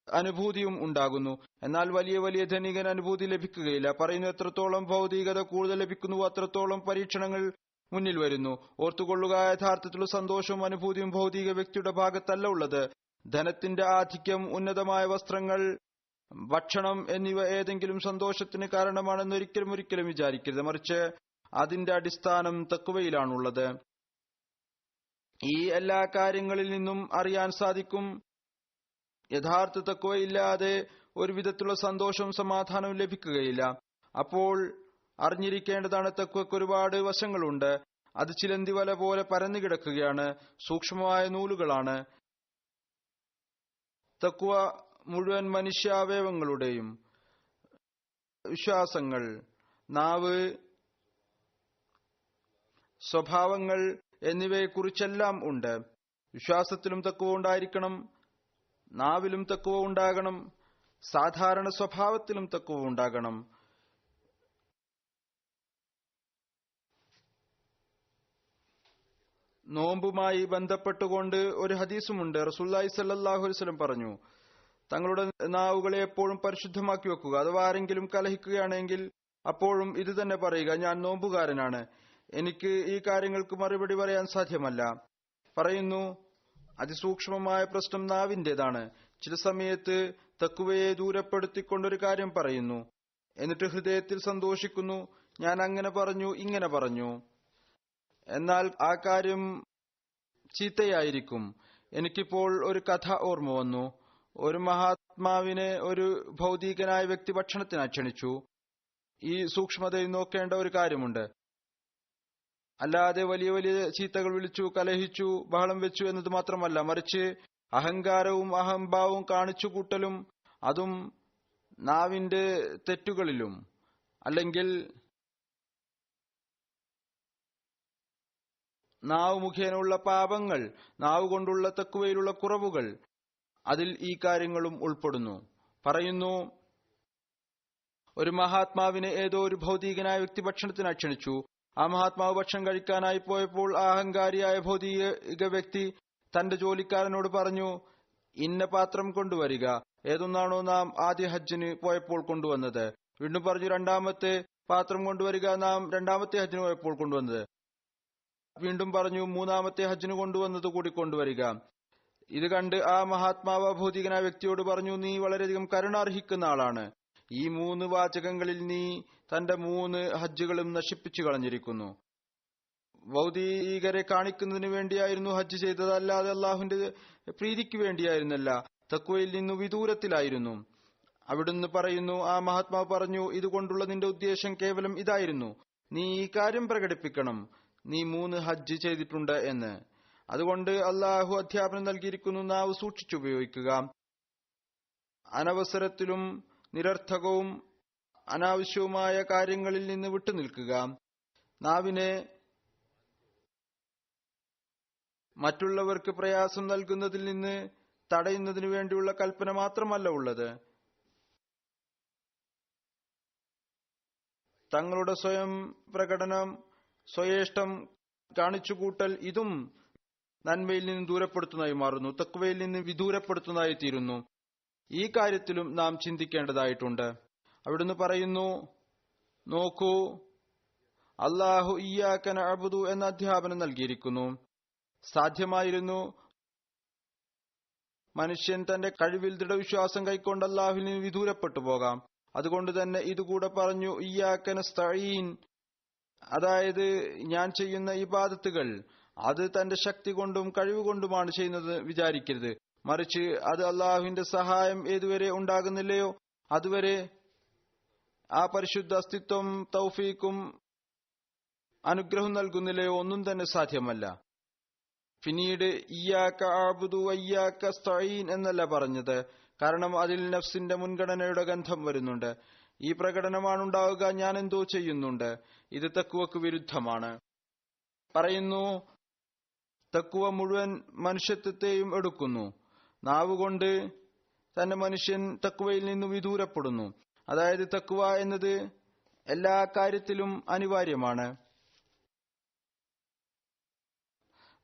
അനുഭൂതിയും ഉണ്ടാകുന്നു. എന്നാൽ വലിയ വലിയ ധനികന് അനുഭൂതി ലഭിക്കുകയില്ല. പറയുന്നു, എത്രത്തോളം ഭൗതികത കൂടുതൽ ലഭിക്കുന്നുവോ അത്രത്തോളം പരീക്ഷണങ്ങൾ മുന്നിൽ വരുന്നു. ഓർത്തുകൊള്ളുക, യഥാർത്ഥത്തിലുള്ള സന്തോഷവും അനുഭൂതിയും ഭൗതിക വ്യക്തിയുടെ ഭാഗത്തല്ല ഉള്ളത്. ധനത്തിന്റെ ആധിക്യം, ഉന്നതമായ വസ്ത്രങ്ങൾ, ഭക്ഷണം എന്നിവ ഏതെങ്കിലും സന്തോഷത്തിന് കാരണമാണെന്ന് ഒരിക്കലും വിചാരിക്കരുത്. മറിച്ച് അതിന്റെ അടിസ്ഥാനം തഖ്വയിലാണുള്ളത്. ഈ എല്ലാ കാര്യങ്ങളിൽ നിന്നും അറിയാൻ സാധിക്കും, യഥാർത്ഥ തഖ്വയില്ലാതെ ഒരു വിധത്തിലുള്ള സന്തോഷവും സമാധാനവും ലഭിക്കുകയില്ല. അപ്പോൾ അറിഞ്ഞിരിക്കേണ്ടതാണ്, തഖ്വയ്ക്ക് ഒരുപാട് വശങ്ങളുണ്ട്. അത് ചിലന്തി വല പോലെ പരന്നു കിടക്കുകയാണ്, സൂക്ഷ്മമായ നൂലുകളാണ്. തഖ്വ മുഴുവൻ മനുഷ്യാവയവങ്ങളുടെയും വിശ്വാസങ്ങൾ, നാവ്, സ്വഭാവങ്ങൾ എന്നിവയെക്കുറിച്ചെല്ലാം ഉണ്ട്. വിശ്വാസത്തിലും തഖ്വ ഉണ്ടായിരിക്കണം, നാവിലും തഖ്വ ഉണ്ടാകണം, സാധാരണ സ്വഭാവത്തിലും തഖ്വ ഉണ്ടാകണം. നോമ്പുമായി ബന്ധപ്പെട്ടുകൊണ്ട് ഒരു ഹദീസുമുണ്ട്. റസൂലുള്ളാഹി സ്വല്ലല്ലാഹു അലൈഹി വസല്ലം പറഞ്ഞു, തങ്ങളുടെ നാവുകളെ എപ്പോഴും പരിശുദ്ധമാക്കി വെക്കുക. അഥവാ ആരെങ്കിലും കലഹിക്കുകയാണെങ്കിൽ അപ്പോഴും ഇത് തന്നെ പറയുക, ഞാൻ നോമ്പുകാരനാണ്, എനിക്ക് ഈ കാര്യങ്ങൾക്ക് മറുപടി പറയാൻ സാധ്യമല്ല. പറയുന്നു, അതിസൂക്ഷ്മമായ പ്രശ്നം നാവിന്റേതാണ്. ചില സമയത്ത് തഖ്വയെ ദൂരപ്പെടുത്തിക്കൊണ്ടൊരു കാര്യം പറയുന്നു, എന്നിട്ട് ഹൃദയത്തിൽ സന്തോഷിക്കുന്നു, ഞാൻ അങ്ങനെ പറഞ്ഞു, ഇങ്ങനെ പറഞ്ഞു. എന്നാൽ ആ കാര്യം ചീത്തയായിരിക്കും. എനിക്കിപ്പോൾ ഒരു കഥ ഓർമ്മ വന്നു. ഒരു മഹാത്മാവിനെ ഒരു ഭൗതികനായ വ്യക്തി ഭക്ഷണത്തിനായി ക്ഷണിച്ചു. ഈ സൂക്ഷ്മതയിൽ നോക്കേണ്ട ഒരു കാര്യമുണ്ട്. അല്ലാതെ വലിയ വലിയ ചീത്തകൾ വിളിച്ചു, കലഹിച്ചു, ബഹളം വെച്ചു എന്നത് മാത്രമല്ല, മറിച്ച് അഹങ്കാരവും അഹംഭാവവും കാണിച്ചു കൂട്ടലും, അതും നാവിന്റെ തെറ്റുകളിലും അല്ലെങ്കിൽ നാവ് മുഖേനയുള്ള പാപങ്ങൾ, നാവ് കൊണ്ടുള്ള തഖ്വയിലുള്ള കുറവുകൾ, അതിൽ ഈ കാര്യങ്ങളും ഉൾപ്പെടുന്നു. പറയുന്നു, ഒരു മഹാത്മാവിനെ ഏതോ ഒരു ഭൗതികനായ വ്യക്തി ഭക്ഷണത്തിനായി ക്ഷണിച്ചു. ആ മഹാത്മാവ് ഭക്ഷണം കഴിക്കാനായി പോയപ്പോൾ ആ അഹങ്കാരിയായ ഭൗതിക വ്യക്തി തന്റെ ജോലിക്കാരനോട് പറഞ്ഞു, ഇന്ന പാത്രം കൊണ്ടുവരിക. ഏതൊന്നാണോ നാം ആദ്യ ഹജ്ജിന് പോയപ്പോൾ കൊണ്ടുവന്നത്. വീണ്ടും പറഞ്ഞു, രണ്ടാമത്തെ പാത്രം കൊണ്ടുവരിക, നാം രണ്ടാമത്തെ ഹജ്ജിന് പോയപ്പോൾ കൊണ്ടുവന്നത്. വീണ്ടും പറഞ്ഞു, മൂന്നാമത്തെ ഹജ്ജിന് കൊണ്ടുവന്നത് കൂടി കൊണ്ടുവരിക. ഇത് കണ്ട് ആ മഹാത്മാവ് ഭൗതികനായ വ്യക്തിയോട് പറഞ്ഞു, നീ വളരെയധികം കരുണ അർഹിക്കുന്ന ആളാണ്. ഈ 3 വാചകങ്ങളിൽ നീ തന്റെ 3 ഹജ്ജുകളും നശിപ്പിച്ചു കളഞ്ഞിരിക്കുന്നു. ഭൗതികരെ കാണിക്കുന്നതിന് വേണ്ടിയായിരുന്നു ഹജ്ജ് ചെയ്തത്, അല്ലാതെ അള്ളാഹുവിന്റെ പ്രീതിക്ക് വേണ്ടിയായിരുന്നല്ല. തഖ്വയിൽ നിന്നു വിദൂരത്തിലായിരുന്നു. അവിടുന്ന് പറയുന്നു, ആ മഹാത്മാവ് പറഞ്ഞു, ഇതുകൊണ്ടുള്ള നിന്റെ ഉദ്ദേശം കേവലം ഇതായിരുന്നു, നീ ഈ കാര്യം പ്രകടിപ്പിക്കണം, നീ 3 ഹജ്ജ് ചെയ്തിട്ടുണ്ട് എന്ന്. അതുകൊണ്ട് അള്ളാഹു അധ്യാപനം നൽകിയിരിക്കുന്നു, നാവ് സൂക്ഷിച്ചുപയോഗിക്കുക. അനവസരത്തിലും നിരർത്ഥകവും അനാവശ്യവുമായ കാര്യങ്ങളിൽ നിന്ന് വിട്ടുനിൽക്കുക. നാവിനെ മറ്റുള്ളവർക്ക് പ്രയാസം നൽകുന്നതിൽ നിന്ന് തടയുന്നതിനു വേണ്ടിയുള്ള കൽപ്പന മാത്രമല്ല ഉള്ളത്, തങ്ങളുടെ സ്വയം പ്രകടനം, സ്വയേഷ്ടം കാണിച്ചുകൂട്ടൽ, ഇതും നന്മയിൽ നിന്ന് ദൂരപ്പെടുത്തുന്നതായി മാറുന്നു, തഖ്വയിൽ നിന്ന് വിദൂരപ്പെടുത്തുന്നതായി തീരുന്നു. ഈ കാര്യത്തിലും നാം ചിന്തിക്കേണ്ടതായിട്ടുണ്ട്. അവിടുന്ന് പറയുന്നു, നോക്കൂ, അല്ലാഹു ഇയ്യാക നഅ്ബുദു എന്ന അധ്യാപനം നൽകിയിരിക്കുന്നു. സാധ്യമായിരുന്നു മനുഷ്യൻ തന്റെ കഴിവിൽ ദൃഢവിശ്വാസം കൈക്കൊണ്ട് അല്ലാഹുവിൽ നിന്ന് വിദൂരപ്പെട്ടു പോകാം. അതുകൊണ്ട് തന്നെ ഇതുകൂടെ പറഞ്ഞു, ഇയ്യാക നസ്തഈൻ, അതായത് ഞാൻ ചെയ്യുന്ന ഇബാദത്തുകൾ അത് തന്റെ ശക്തി കൊണ്ടും കഴിവുകൊണ്ടുമാണ് ചെയ്യുന്നത് വിചാരിക്കരുത്, മറിച്ച് അത് അള്ളാഹുവിന്റെ സഹായം ഏതുവരെ ഉണ്ടാകുന്നില്ലയോ അതുവരെ ആ പരിശുദ്ധ അസ്തിത്വം, തൗഫീഖും അനുഗ്രഹം നൽകുന്നില്ലയോ ഒന്നും തന്നെ സാധ്യമല്ല. പിന്നീട് ഇയ്യാക അഅ്ബുദു വഇയ്യാക അസ്തഈൻ എന്നല്ല പറഞ്ഞത്, കാരണം അതിൽ നഫ്സിന്റെ മുൻഗണനയുടെ ഗന്ധം വരുന്നുണ്ട്. ഈ പ്രകടനമാണ് ഉണ്ടാവുക, ഞാൻ എന്തോ ചെയ്യുന്നുണ്ട്. ഇത് തഖ്വക്ക് വിരുദ്ധമാണ്. പറയുന്നു, തഖ്വ മുഴുവൻ മനുഷ്യത്വത്തെയും എടുക്കുന്നു. നാവുകൊണ്ട് തന്നെ മനുഷ്യൻ തഖ്വയിൽ നിന്ന് വിദൂരപ്പെടുന്നു. അതായത് തഖ്വ എന്നത് എല്ലാ കാര്യത്തിലും അനിവാര്യമാണ്.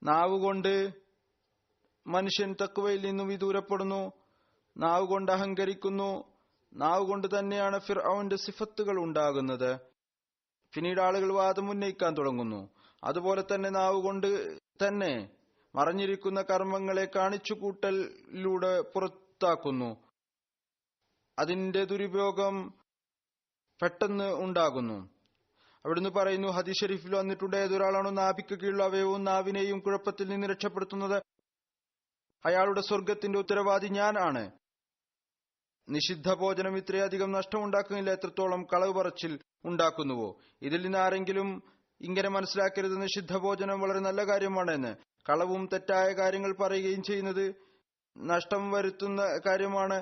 നാവുകൊണ്ട് മനുഷ്യൻ തഖ്വയിൽ നിന്ന് വിദൂരപ്പെടുന്നു, നാവുകൊണ്ട് അഹങ്കരിക്കുന്നു. നാവുകൊണ്ട് തന്നെയാണ് ഫിർഔന്റെ സിഫത്തുകൾ ഉണ്ടാകുന്നത്. പിന്നീട് ആളുകൾ വാദം ഉന്നയിക്കാൻ തുടങ്ങുന്നു. അതുപോലെ തന്നെ നാവുകൊണ്ട് തന്നെ മറഞ്ഞിരിക്കുന്ന കർമ്മങ്ങളെ കാണിച്ചുകൂട്ടലിലൂടെ പുറത്താക്കുന്നു. അതിന്റെ ദുരുപയോഗം പെട്ടെന്ന് ഉണ്ടാകുന്നു. അവിടുന്ന് പറയുന്നു, ഹദീസ് ഷരീഫിൽ വന്നിട്ടുണ്ട്, ഏതൊരാളാണോ നാഭിക്ക് കീഴിലുള്ള അവയവും നാവിനെയും കുഴപ്പത്തിൽ നിന്ന് രക്ഷപ്പെടുത്തുന്നത്, അയാളുടെ സ്വർഗത്തിന്റെ ഉത്തരവാദി ഞാൻ ആണ്. നിഷിദ്ധ ഭോജനം ഇത്രയധികം നഷ്ടമുണ്ടാക്കുന്നില്ല എത്രത്തോളം കളവ് പറച്ചിൽ ഉണ്ടാക്കുന്നുവോ. ഇതിൽ നിന്ന് ആരെങ്കിലും ഇങ്ങനെ മനസ്സിലാക്കരുത്, നിഷിദ്ധ ഭോജനം വളരെ നല്ല കാര്യമാണ് എന്ന്. കളവും തെറ്റായ കാര്യങ്ങൾ പറയുകയും ചെയ്യുന്നത് നഷ്ടം വരുത്തുന്ന കാര്യമാണ്.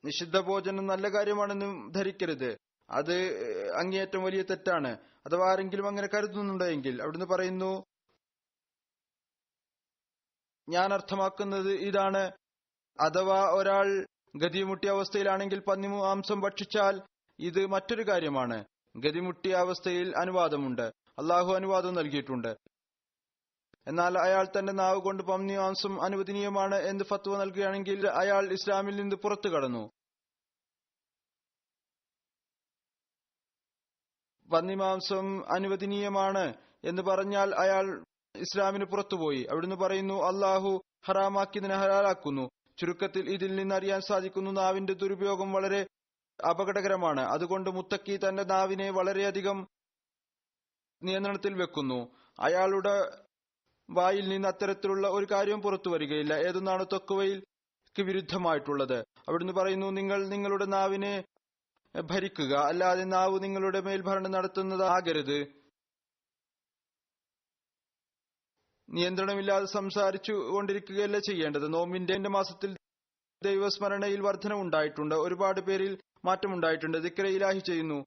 നിഷിദ്ധ ഭോജനം നല്ല കാര്യമാണെന്ന് ധരിക്കരുത്, അത് അങ്ങേയറ്റം വലിയ തെറ്റാണ്. അഥവാ ആരെങ്കിലും അങ്ങനെ കരുതുന്നുണ്ടെങ്കിൽ അവിടുന്ന് പറയുന്നു, ഞാൻ അർത്ഥമാക്കുന്നത് ഇതാണ്, അഥവാ ഒരാൾ ഗതിമുട്ടിയ അവസ്ഥയിലാണെങ്കിൽ പന്നി മാംസം ഭക്ഷിച്ചാൽ ഇത് മറ്റൊരു കാര്യമാണ്. ഗതിമുട്ടിയ അവസ്ഥയിൽ അനുവാദമുണ്ട്, അള്ളാഹു അനുവാദം നൽകിയിട്ടുണ്ട്. എന്നാൽ അയാൾ തന്റെ നാവ് കൊണ്ട് പന്നി മാംസം അനുവദനീയമാണ് എന്ന് ഫത്വ നൽകുകയാണെങ്കിൽ അയാൾ ഇസ്ലാമിൽ നിന്ന് പുറത്തു കടന്നു. പന്നി മാംസം അനുവദനീയമാണ് എന്ന് പറഞ്ഞാൽ അയാൾ ഇസ്ലാമിന് പുറത്തുപോയി. അവിടുന്ന് പറയുന്നു, അള്ളാഹു ഹറാമാക്കിയതിനെ ഹലാലാക്കുന്നു. ചുരുക്കത്തിൽ ഇതിൽ നിന്ന് അറിയാൻ സാധിക്കുന്നു, നാവിന്റെ ദുരുപയോഗം വളരെ അപകടകരമാണ്. അതുകൊണ്ട് മുത്തക്കി തന്റെ നാവിനെ വളരെയധികം നിയന്ത്രണത്തിൽ വെക്കുന്നു. അയാളുടെ വായിൽ നിന്ന് അത്തരത്തിലുള്ള ഒരു കാര്യവും പുറത്തു വരികയില്ല, ഏതൊന്നാണ് തഖ്വയ്ക്ക് വിരുദ്ധമായിട്ടുള്ളത്. അവിടുന്ന് പറയുന്നു, നിങ്ങൾ നിങ്ങളുടെ നാവിനെ ഭരിക്കുക, അല്ലാതെ നാവ് നിങ്ങളുടെ മേൽഭരണം നടത്തുന്നതാകരുത്. നിയന്ത്രണമില്ലാതെ സംസാരിച്ചു കൊണ്ടിരിക്കുകയല്ല ചെയ്യേണ്ടത്. നോമ്പിന്റെ മാസത്തിൽ ദൈവസ്മരണയിൽ വർധന ഉണ്ടായിട്ടുണ്ട്. ഒരുപാട് പേരിൽ മാറ്റമുണ്ടായിട്ടുണ്ട്. ദിക്ര ഇലാഹി ചെയ്യുന്നു.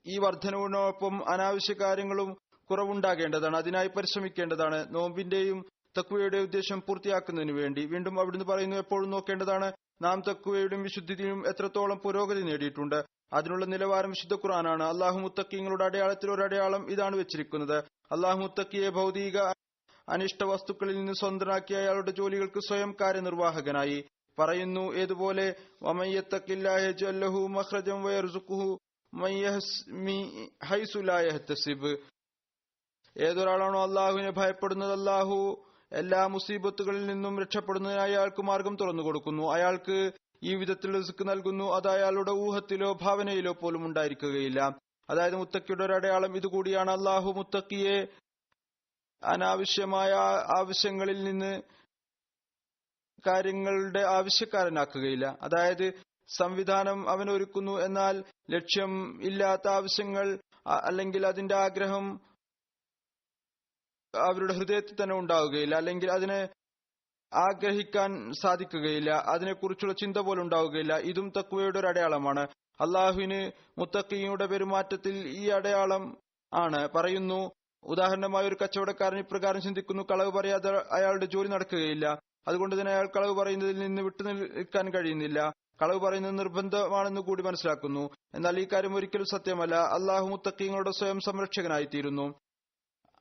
ഈ വർധനവിനൊപ്പം അനാവശ്യ കാര്യങ്ങളും കുറവുണ്ടാകേണ്ടതാണ്. അതിനായി പരിശ്രമിക്കേണ്ടതാണ്. നോമ്പിന്റെയും തക്വയുടെ ഉദ്ദേശം പൂർത്തിയാക്കുന്നതിന് വേണ്ടി വീണ്ടും അവിടുന്ന് പറയുന്നു, എപ്പോഴും നോക്കേണ്ടതാണ് നാം തക്വയുടെയും വിശുദ്ധിയും എത്രത്തോളം പുരോഗതി നേടിയിട്ടുണ്ട്. അതിനുള്ള നിലവാരം വിശുദ്ധ ഖുർആനാണ്. അള്ളാഹു മുത്തഖീങ്ങളുടെ അടയാളത്തിൽ ഒരു അടയാളം ഇതാണ് വെച്ചിരിക്കുന്നത്. അള്ളാഹു മുത്തഖിയെ ഭൗതിക അനിഷ്ട വസ്തുക്കളിൽ നിന്ന് സ്വന്തനാക്കി അയാളുടെ ജോലികൾക്ക് സ്വയം കാര്യനിർവാഹകനായി. പറയുന്നു ഏതുപോലെ ഏതൊരാളാണോ അള്ളാഹുവിനെ ഭയപ്പെടുന്നത് അള്ളാഹു എല്ലാ മുസീബത്തുകളിൽ നിന്നും രക്ഷപ്പെടുന്നതിനായി അയാൾക്ക് മാർഗം തുറന്നു കൊടുക്കുന്നു. അയാൾക്ക് ഈ വിധത്തിൽ റിസ്ക് നൽകുന്നു. അത് അയാളുടെ ഊഹത്തിലോ ഭാവനയിലോ പോലും ഉണ്ടായിരിക്കുകയില്ല. അതായത് മുത്തക്കിയുടെ ഒരു അടയാളം ഇതുകൂടിയാണ്. അള്ളാഹു മുത്തക്കിയെ അനാവശ്യമായ ആവശ്യങ്ങളിൽ നിന്ന് കാര്യങ്ങളുടെ ആവശ്യക്കാരനാക്കുകയില്ല. അതായത് സംവിധാനം അവൻ ഒരുക്കുന്നു, എന്നാൽ ലക്ഷ്യം ഇല്ലാത്ത ആവശ്യങ്ങൾ അല്ലെങ്കിൽ അതിന്റെ ആഗ്രഹം അവരുടെ ഹൃദയത്തിൽ തന്നെ ഉണ്ടാവുകയില്ല, അല്ലെങ്കിൽ അതിനെ ആഗ്രഹിക്കാൻ സാധിക്കുകയില്ല, അതിനെക്കുറിച്ചുള്ള ചിന്ത പോലും ഉണ്ടാവുകയില്ല. ഇതും തക്വയുടെ ഒരു അടയാളമാണ്. അള്ളാഹുവിന് മുത്തഖീയുടെ പെരുമാറ്റത്തിൽ ഈ അടയാളം ആണ്. പറയുന്നു, ഉദാഹരണമായി ഒരു കച്ചവടക്കാരൻ ഇപ്രകാരം ചിന്തിക്കുന്നു, കളവ് പറയാതെ അയാളുടെ ജോലി നടക്കുകയില്ല. അതുകൊണ്ട് തന്നെ അയാൾ കളവ് പറയുന്നതിൽ നിന്ന് വിട്ടു നിൽക്കാൻ കഴിയുന്നില്ല. കളവ് പറയുന്നത് നിർബന്ധമാണെന്ന് കൂടി മനസ്സിലാക്കുന്നു. എന്നാൽ ഈ കാര്യം ഒരിക്കലും സത്യമല്ല. അള്ളാഹു മുത്തഖീങ്ങളുടെ സ്വയം സംരക്ഷകനായിത്തീരുന്നു.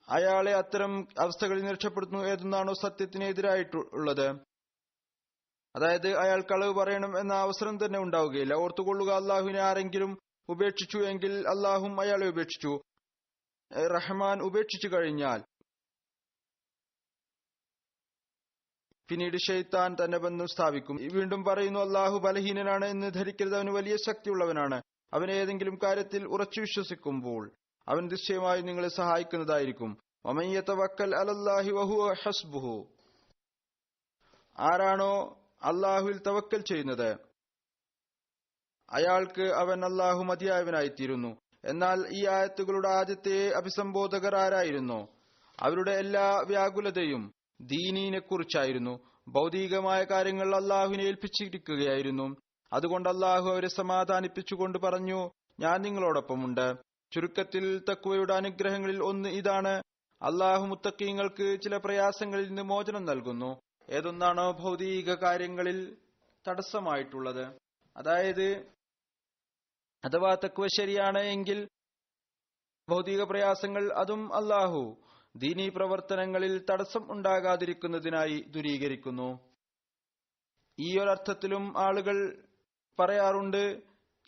അയാളെ അത്തരം അവസ്ഥകളിൽ രക്ഷപ്പെടുത്തുന്നു. ഏതെന്നാണോ സത്യത്തിനെതിരായിട്ടുള്ളത്, അതായത് അയാൾ കളവ് പറയണം എന്ന അവസരം തന്നെ ഉണ്ടാവുകയില്ല. ഓർത്തുകൊള്ളുക, അള്ളാഹുവിനെ ആരെങ്കിലും ഉപേക്ഷിച്ചു എങ്കിൽ അള്ളാഹും അയാളെ ഉപേക്ഷിച്ചു. റഹ്മാൻ ഉപേക്ഷിച്ചു കഴിഞ്ഞാൽ പിന്നീട് ഷെയ്ത്താൻ തന്റെ ബന്ധം സ്ഥാപിക്കും. വീണ്ടും പറയുന്നു, അള്ളാഹു ബലഹീനനാണ് എന്ന് ധരിക്കരുത്. അവന് വലിയ ശക്തിയുള്ളവനാണ്. അവൻ ഏതെങ്കിലും കാര്യത്തിൽ ഉറച്ചു വിശ്വസിക്കുമ്പോൾ അവൻ നിശ്ചയമായി നിങ്ങളെ സഹായിക്കുന്നതായിരിക്കും. വമൻ യതവക്കൽ അലല്ലാഹി വഹുവ ഹസ്ബുഹു. ആരാണോ അള്ളാഹുവിൽ തവക്കൽ ചെയ്യുന്നത് അയാൾക്ക് അവൻ അള്ളാഹു മതിയായവനായിത്തീരുന്നു. എന്നാൽ ഈ ആയത്തുകളുടെ ആദ്യത്തെ അഭിസംബോധകർ ആരായിരുന്നു? അവരുടെ എല്ലാ വ്യാകുലതയും ദീനീനെ കുറിച്ചായിരുന്നു. ഭൗതികമായ കാര്യങ്ങൾ അള്ളാഹുവിനെ ഏൽപ്പിച്ചിരിക്കുകയായിരുന്നു. അതുകൊണ്ട് അള്ളാഹു അവരെ സമാധാനിപ്പിച്ചുകൊണ്ട് പറഞ്ഞു, ഞാൻ നിങ്ങളോടൊപ്പമുണ്ട്. ചുരുക്കത്തിൽ തക്വയുടെ അനുഗ്രഹങ്ങളിൽ ഒന്ന് ഇതാണ്, അള്ളാഹു മുത്തഖീങ്ങൾക്ക് ചില പ്രയാസങ്ങളിൽ നിന്ന് മോചനം നൽകുന്നു. ഏതൊന്നാണോ ഭൗതിക കാര്യങ്ങളിൽ തടസ്സമായിട്ടുള്ളത്, അഥവാ തക്വ ശരിയാണ് എങ്കിൽ ഭൗതിക പ്രയാസങ്ങൾ അതും അള്ളാഹു ദീനീ പ്രവർത്തനങ്ങളിൽ തടസ്സം ഉണ്ടാകാതിരിക്കുന്നതിനായി ദൂരീകരിക്കുന്നു. ഈ ഒരർത്ഥത്തിലും ആളുകൾ പറയാറുണ്ട്,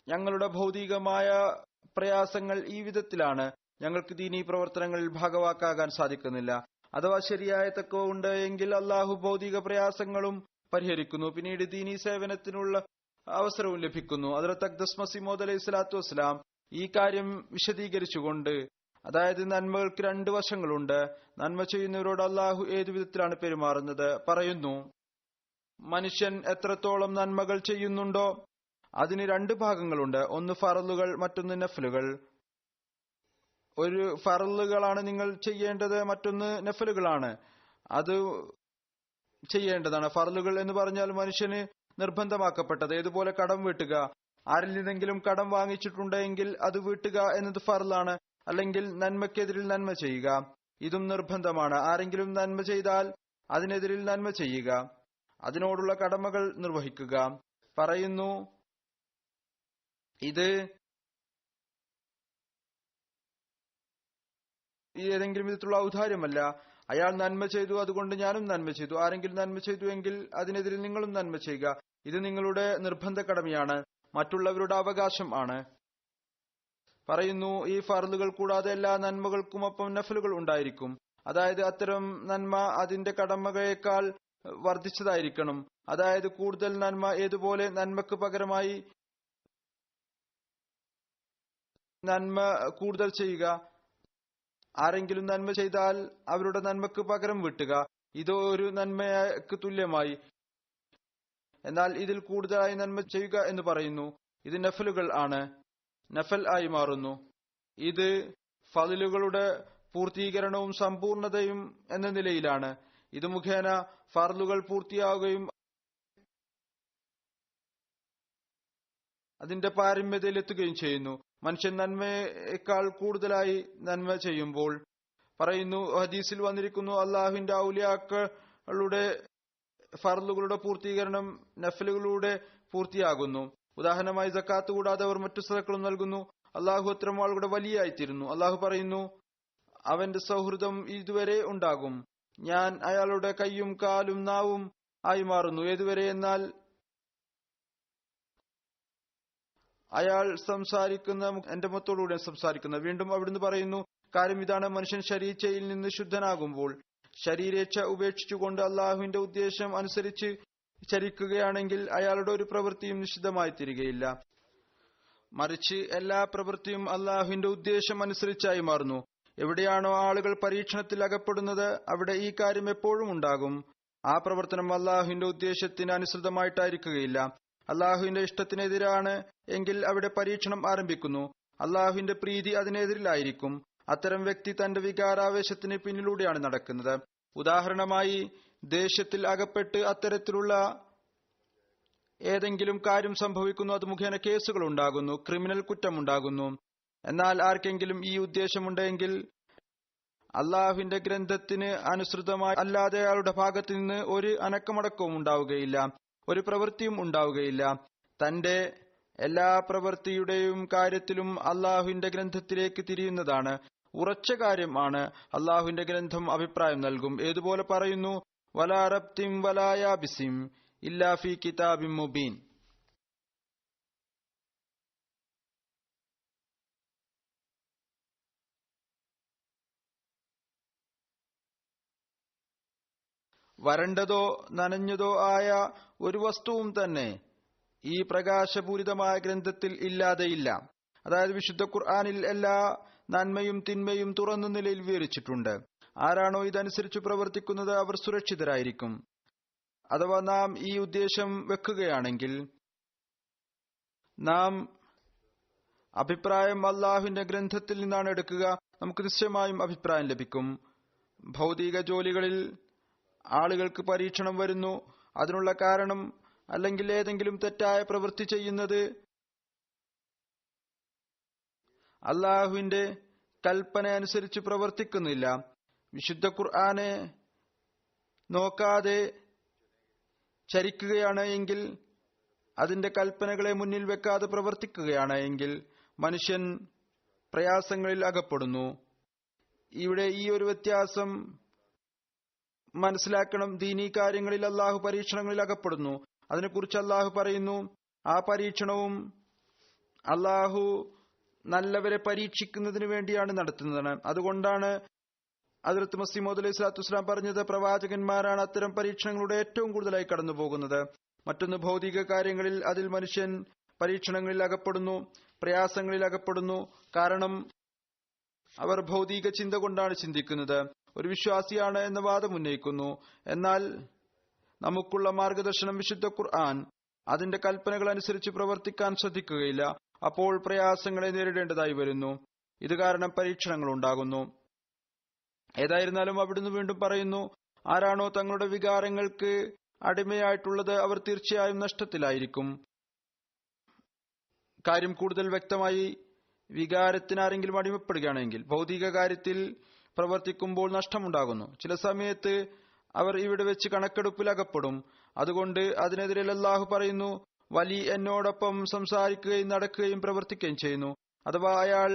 ഞങ്ങളുടെ ഭൗതികമായ പ്രയാസങ്ങൾ ഈ വിധത്തിലാണ്, ഞങ്ങൾക്ക് ദീനീ പ്രവർത്തനങ്ങളിൽ ഭാഗവാക്കാകാൻ സാധിക്കുന്നില്ല. അഥവാ ശരിയായ തക്വ ഉണ്ട് എങ്കിൽ അള്ളാഹു ഭൗതിക പ്രയാസങ്ങളും പരിഹരിക്കുന്നു. പിന്നീട് ദീനീ സേവനത്തിനുള്ള അവസരവും ലഭിക്കുന്നു. ഹദ്റത്ത് അഖ്ദസ് മസീഹ് മൗഊദ് അലൈഹി സ്വലാത്തു വസ്സലാം ഈ കാര്യം വിശദീകരിച്ചുകൊണ്ട്, അതായത് നന്മകൾക്ക് രണ്ട് വശങ്ങളുണ്ട്. നന്മ ചെയ്യുന്നവരോട് അള്ളാഹു ഏതു വിധത്തിലാണ് പെരുമാറുന്നത് പറയുന്നു. മനുഷ്യൻ എത്രത്തോളം നന്മകൾ ചെയ്യുന്നുണ്ടോ അതിന് രണ്ട് ഭാഗങ്ങളുണ്ട്. ഒന്ന് ഫറലുകൾ, മറ്റൊന്ന് നഫലുകൾ. ഒരു ഫറലുകളാണ് നിങ്ങൾ ചെയ്യേണ്ടത്, മറ്റൊന്ന് നഫലുകളാണ് അത് ചെയ്യേണ്ടതാണ്. ഫറലുകൾ എന്ന് പറഞ്ഞാൽ മനുഷ്യന് നിർബന്ധമാക്കപ്പെട്ടത്. ഇതുപോലെ കടം വീട്ടുക. ആരിൽ നിന്നെങ്കിലും കടം വാങ്ങിച്ചിട്ടുണ്ടെങ്കിൽ അത് വീട്ടുക എന്നത് ഫറലാണ്. അല്ലെങ്കിൽ നന്മയ്ക്കെതിരിൽ നന്മ ചെയ്യുക, ഇതും നിർബന്ധമാണ്. ആരെങ്കിലും നന്മ ചെയ്താൽ അതിനെതിരിൽ നന്മ ചെയ്യുക, അതിനോടുള്ള കടമകൾ നിർവഹിക്കുക. പറയുന്നു, ഇത് ഏതെങ്കിലും വിധത്തിലുള്ള ഔദാര്യമല്ല. അയാൾ നന്മ ചെയ്തു, അതുകൊണ്ട് ഞാനും നന്മ ചെയ്തു. ആരെങ്കിലും നന്മ ചെയ്തു എങ്കിൽ അതിനെതിരെ നിങ്ങളും നന്മ ചെയ്യുക. ഇത് നിങ്ങളുടെ നിർബന്ധ കടമയാണ്, മറ്റുള്ളവരുടെ അവകാശം ആണ്. പറയുന്നു, ഈ ഫർളുകൾ കൂടാതെ എല്ലാ നന്മകൾക്കുമൊപ്പം നഫലുകൾ ഉണ്ടായിരിക്കും. അതായത് അത്തരം നന്മ അതിന്റെ കടമകളേക്കാൾ വർദ്ധിച്ചതായിരിക്കണം. അതായത് കൂടുതൽ നന്മ. ഏതുപോലെ നന്മക്ക് പകരമായി നന്മ കൂടുതൽ ചെയ്യുക. ആരെങ്കിലും നന്മ ചെയ്താൽ അവരുടെ നന്മക്ക് പകരം വീട്ടുക, ഇത് ഒരു നന്മയ്ക്ക് തുല്യമായി. എന്നാൽ ഇതിൽ കൂടുതലായി നന്മ ചെയ്യുക എന്ന് പറയുന്നു, ഇത് നഫലുകൾ ആണ്, നഫൽ ആയി മാറുന്നു. ഇത് ഫളിലുകളുടെ പൂർത്തീകരണവും സമ്പൂർണതയും എന്ന നിലയിലാണ്. ഇത് മുഖേന ഫർളുകൾ പൂർത്തിയാവുകയും അതിന്റെ പാരമ്യതയിലെത്തുകയും ചെയ്യുന്നു. മനുഷ്യൻ നന്മയേക്കാൾ കൂടുതലായി നന്മ ചെയ്യുമ്പോൾ പറയുന്നു, ഹദീസിൽ വന്നിരിക്കുന്നു, അള്ളാഹുവിന്റെ ഔലിയാക്കളുടെ ഫർളുകളുടെ പൂർത്തീകരണം നഫലുകളിലൂടെ പൂർത്തിയാകുന്നു. ഉദാഹരണമായി സക്കാത്ത് കൂടാതെ അവർ മറ്റു സദഖകളും നൽകുന്നു. അള്ളാഹു അത്തരം ആളുകളുടെ വലിയായിത്തീരുന്നു. അള്ളാഹു പറയുന്നു, അവന്റെ സൗഹൃദം ഇതുവരെ ഉണ്ടാകും, ഞാൻ അയാളുടെ കൈയും കാലും നാവും ആയി മാറുന്നു. ഏതുവരെ എന്നാൽ അയാൾ സംസാരിക്കുന്ന എന്റെ മുഖത്തോടുകൂടെ സംസാരിക്കുന്ന. വീണ്ടും അവിടുന്ന് പറയുന്നു, കാര്യം ഇതാണ്, മനുഷ്യൻ ശരീരയിൽ നിന്ന് ശുദ്ധനാകുമ്പോൾ ശരീരേച്ഛ ഉപേക്ഷിച്ചുകൊണ്ട് അള്ളാഹുവിന്റെ ഉദ്ദേശം അനുസരിച്ച് ചരിക്കുകയാണെങ്കിൽ അയാളുടെ ഒരു പ്രവൃത്തിയും നിഷിദ്ധമായി തീരുകയില്ല. മറിച്ച് എല്ലാ പ്രവൃത്തിയും അള്ളാഹുവിന്റെ ഉദ്ദേശം അനുസരിച്ചായി മാറുന്നു. എവിടെയാണോ ആളുകൾ പരീക്ഷണത്തിൽ അകപ്പെടുന്നത് അവിടെ ഈ കാര്യം എപ്പോഴും ഉണ്ടാകും. ആ പ്രവർത്തനം അള്ളാഹുവിന്റെ ഉദ്ദേശത്തിന് അനുസൃതമായിട്ടായിരിക്കുകയില്ല. അള്ളാഹുവിന്റെ ഇഷ്ടത്തിനെതിരാണ് എങ്കിൽ അവിടെ പരീക്ഷണം ആരംഭിക്കുന്നു. അള്ളാഹുവിന്റെ പ്രീതി അതിനെതിരിലായിരിക്കും. അത്തരം വ്യക്തി തന്റെ വികാരാവേശത്തിന് പിന്നിലൂടെയാണ് നടക്കുന്നത്. ഉദാഹരണമായി, ദേഷ്യത്തിൽ അകപ്പെട്ട് അത്തരത്തിലുള്ള ഏതെങ്കിലും കാര്യം സംഭവിക്കുന്നു. അത് മുഖേന കേസുകൾ ഉണ്ടാകുന്നു, ക്രിമിനൽ കുറ്റമുണ്ടാകുന്നു. എന്നാൽ ആർക്കെങ്കിലും ഈ ഉദ്ദേശമുണ്ടെങ്കിൽ അള്ളാഹുവിന്റെ ഗ്രന്ഥത്തിന് അനുസൃതമായി അല്ലാതെ അയാളുടെ ഭാഗത്തു നിന്ന് ഒരു അനക്കമടക്കവും ഉണ്ടാവുകയില്ല, ഒരു പ്രവൃത്തിയും ഉണ്ടാവുകയില്ല. തന്റെ എല്ലാ പ്രവൃത്തിയുടെയും കാര്യത്തിലും അള്ളാഹുവിന്റെ ഗ്രന്ഥത്തിലേക്ക് തിരിയുന്നതാണ് ഉറച്ച കാര്യമാണ്. അള്ളാഹുവിന്റെ ഗ്രന്ഥം അഭിപ്രായം നൽകും. ഏതുപോലെ പറയുന്നു, വലാ റബ്തിം വലാ യാബിസിം ഇല്ലാ ഫീ കിതാബിൻ മുബീൻ. വരണ്ടതോ നനഞ്ഞതോ ആയ ഒരു വസ്തുവും തന്നെ ഈ പ്രകാശപൂരിതമായ ഗ്രന്ഥത്തിൽ ഇല്ലാതെയില്ല. അതായത് വിശുദ്ധ ഖുർആനിൽ എല്ലാ നന്മയും തിന്മയും തുറന്ന നിലയിൽ വിവരിച്ചിട്ടുണ്ട്. ആരാണോ ഇതനുസരിച്ച് പ്രവർത്തിക്കുന്നത് അവർ സുരക്ഷിതരായിരിക്കും. അഥവാ നാം ഈ ഉദ്ദേശം വെക്കുകയാണെങ്കിൽ നാം അഭിപ്രായം അള്ളാഹുവിന്റെ ഗ്രന്ഥത്തിൽ നിന്നാണ് എടുക്കുക, നമുക്ക് നിശ്ചയമായും അഭിപ്രായം ലഭിക്കും. ഭൗതിക ജോലികളിൽ ആളുകൾക്ക് പരീക്ഷണം വരുന്നു. അതിനുള്ള കാരണം അല്ലെങ്കിൽ ഏതെങ്കിലും തെറ്റായ പ്രവൃത്തി ചെയ്യുന്നത് അള്ളാഹുവിന്റെ കൽപ്പന അനുസരിച്ച് പ്രവർത്തിക്കുന്നില്ല. വിശുദ്ധ ഖുർആനെ നോക്കാതെ ചരിക്കുകയാണ് എങ്കിൽ, അതിന്റെ കൽപ്പനകളെ മുന്നിൽ വെക്കാതെ പ്രവർത്തിക്കുകയാണ് എങ്കിൽ മനുഷ്യൻ പ്രയാസങ്ങളിൽ അകപ്പെടുന്നു. ഇവിടെ ഈ ഒരു വ്യത്യാസം മനസ്സിലാക്കണം. ദീനീ കാര്യങ്ങളിൽ അള്ളാഹു പരീക്ഷണങ്ങളിൽ അകപ്പെടുന്നു. അതിനെക്കുറിച്ച് അള്ളാഹു പറയുന്നു, ആ പരീക്ഷണവും അള്ളാഹു നല്ലവരെ പരീക്ഷിക്കുന്നതിന് വേണ്ടിയാണ് നടത്തുന്നതാണ്. അതുകൊണ്ടാണ് ഹദ്റത്ത് മസീഹ് മൗഊദ് അലൈഹി സ്വലാത്തു വസ്സലാം പറഞ്ഞത്, പ്രവാചകന്മാരാണ് അത്തരം പരീക്ഷണങ്ങളുടെ ഏറ്റവും കൂടുതലായി കടന്നു പോകുന്നത്. മറ്റൊന്ന് ഭൗതിക കാര്യങ്ങളിൽ, അതിൽ മനുഷ്യൻ പരീക്ഷണങ്ങളിൽ അകപ്പെടുന്നു, പ്രയാസങ്ങളിൽ അകപ്പെടുന്നു. കാരണം അവർ ഭൗതിക ചിന്ത കൊണ്ടാണ് ചിന്തിക്കുന്നത്. ഒരു വിശ്വാസിയാണ് എന്ന വാദം ഉന്നയിക്കുന്നു. എന്നാൽ നമുക്കുള്ള മാർഗദർശനം വിശുദ്ധ ഖുർആൻ. അതിന്റെ കൽപ്പനകൾ അനുസരിച്ച് പ്രവർത്തിക്കാൻ ശ്രദ്ധിക്കുകയില്ല. അപ്പോൾ പ്രയാസങ്ങളെ നേരിടേണ്ടതായി വരുന്നു. ഇത് കാരണം പരീക്ഷണങ്ങൾ ഉണ്ടാകുന്നു. ഏതായിരുന്നാലും അവിടുന്ന് വീണ്ടും പറയുന്നു, ആരാണോ തങ്ങളുടെ വികാരങ്ങൾക്ക് അടിമയായിട്ടുള്ളത് അവർ തീർച്ചയായും നഷ്ടത്തിലായിരിക്കും. കാര്യം കൂടുതൽ വ്യക്തമായി, വികാരത്തിന് ആരെങ്കിലും അടിമപ്പെടുകയാണെങ്കിൽ ഭൗതിക കാര്യത്തിൽ പ്രവർത്തിക്കുമ്പോൾ നഷ്ടമുണ്ടാകുന്നു. ചില സമയത്ത് അവർ ഇവിടെ വെച്ച് കണക്കെടുപ്പിൽ അകപ്പെടും. അതുകൊണ്ട് അതിനെതിരെ അല്ലാഹു പറയുന്നു, വലി എന്നോടൊപ്പം സംസാരിക്കുകയും നടക്കുകയും പ്രവർത്തിക്കുകയും ചെയ്യുന്നു. അഥവാ അയാൾ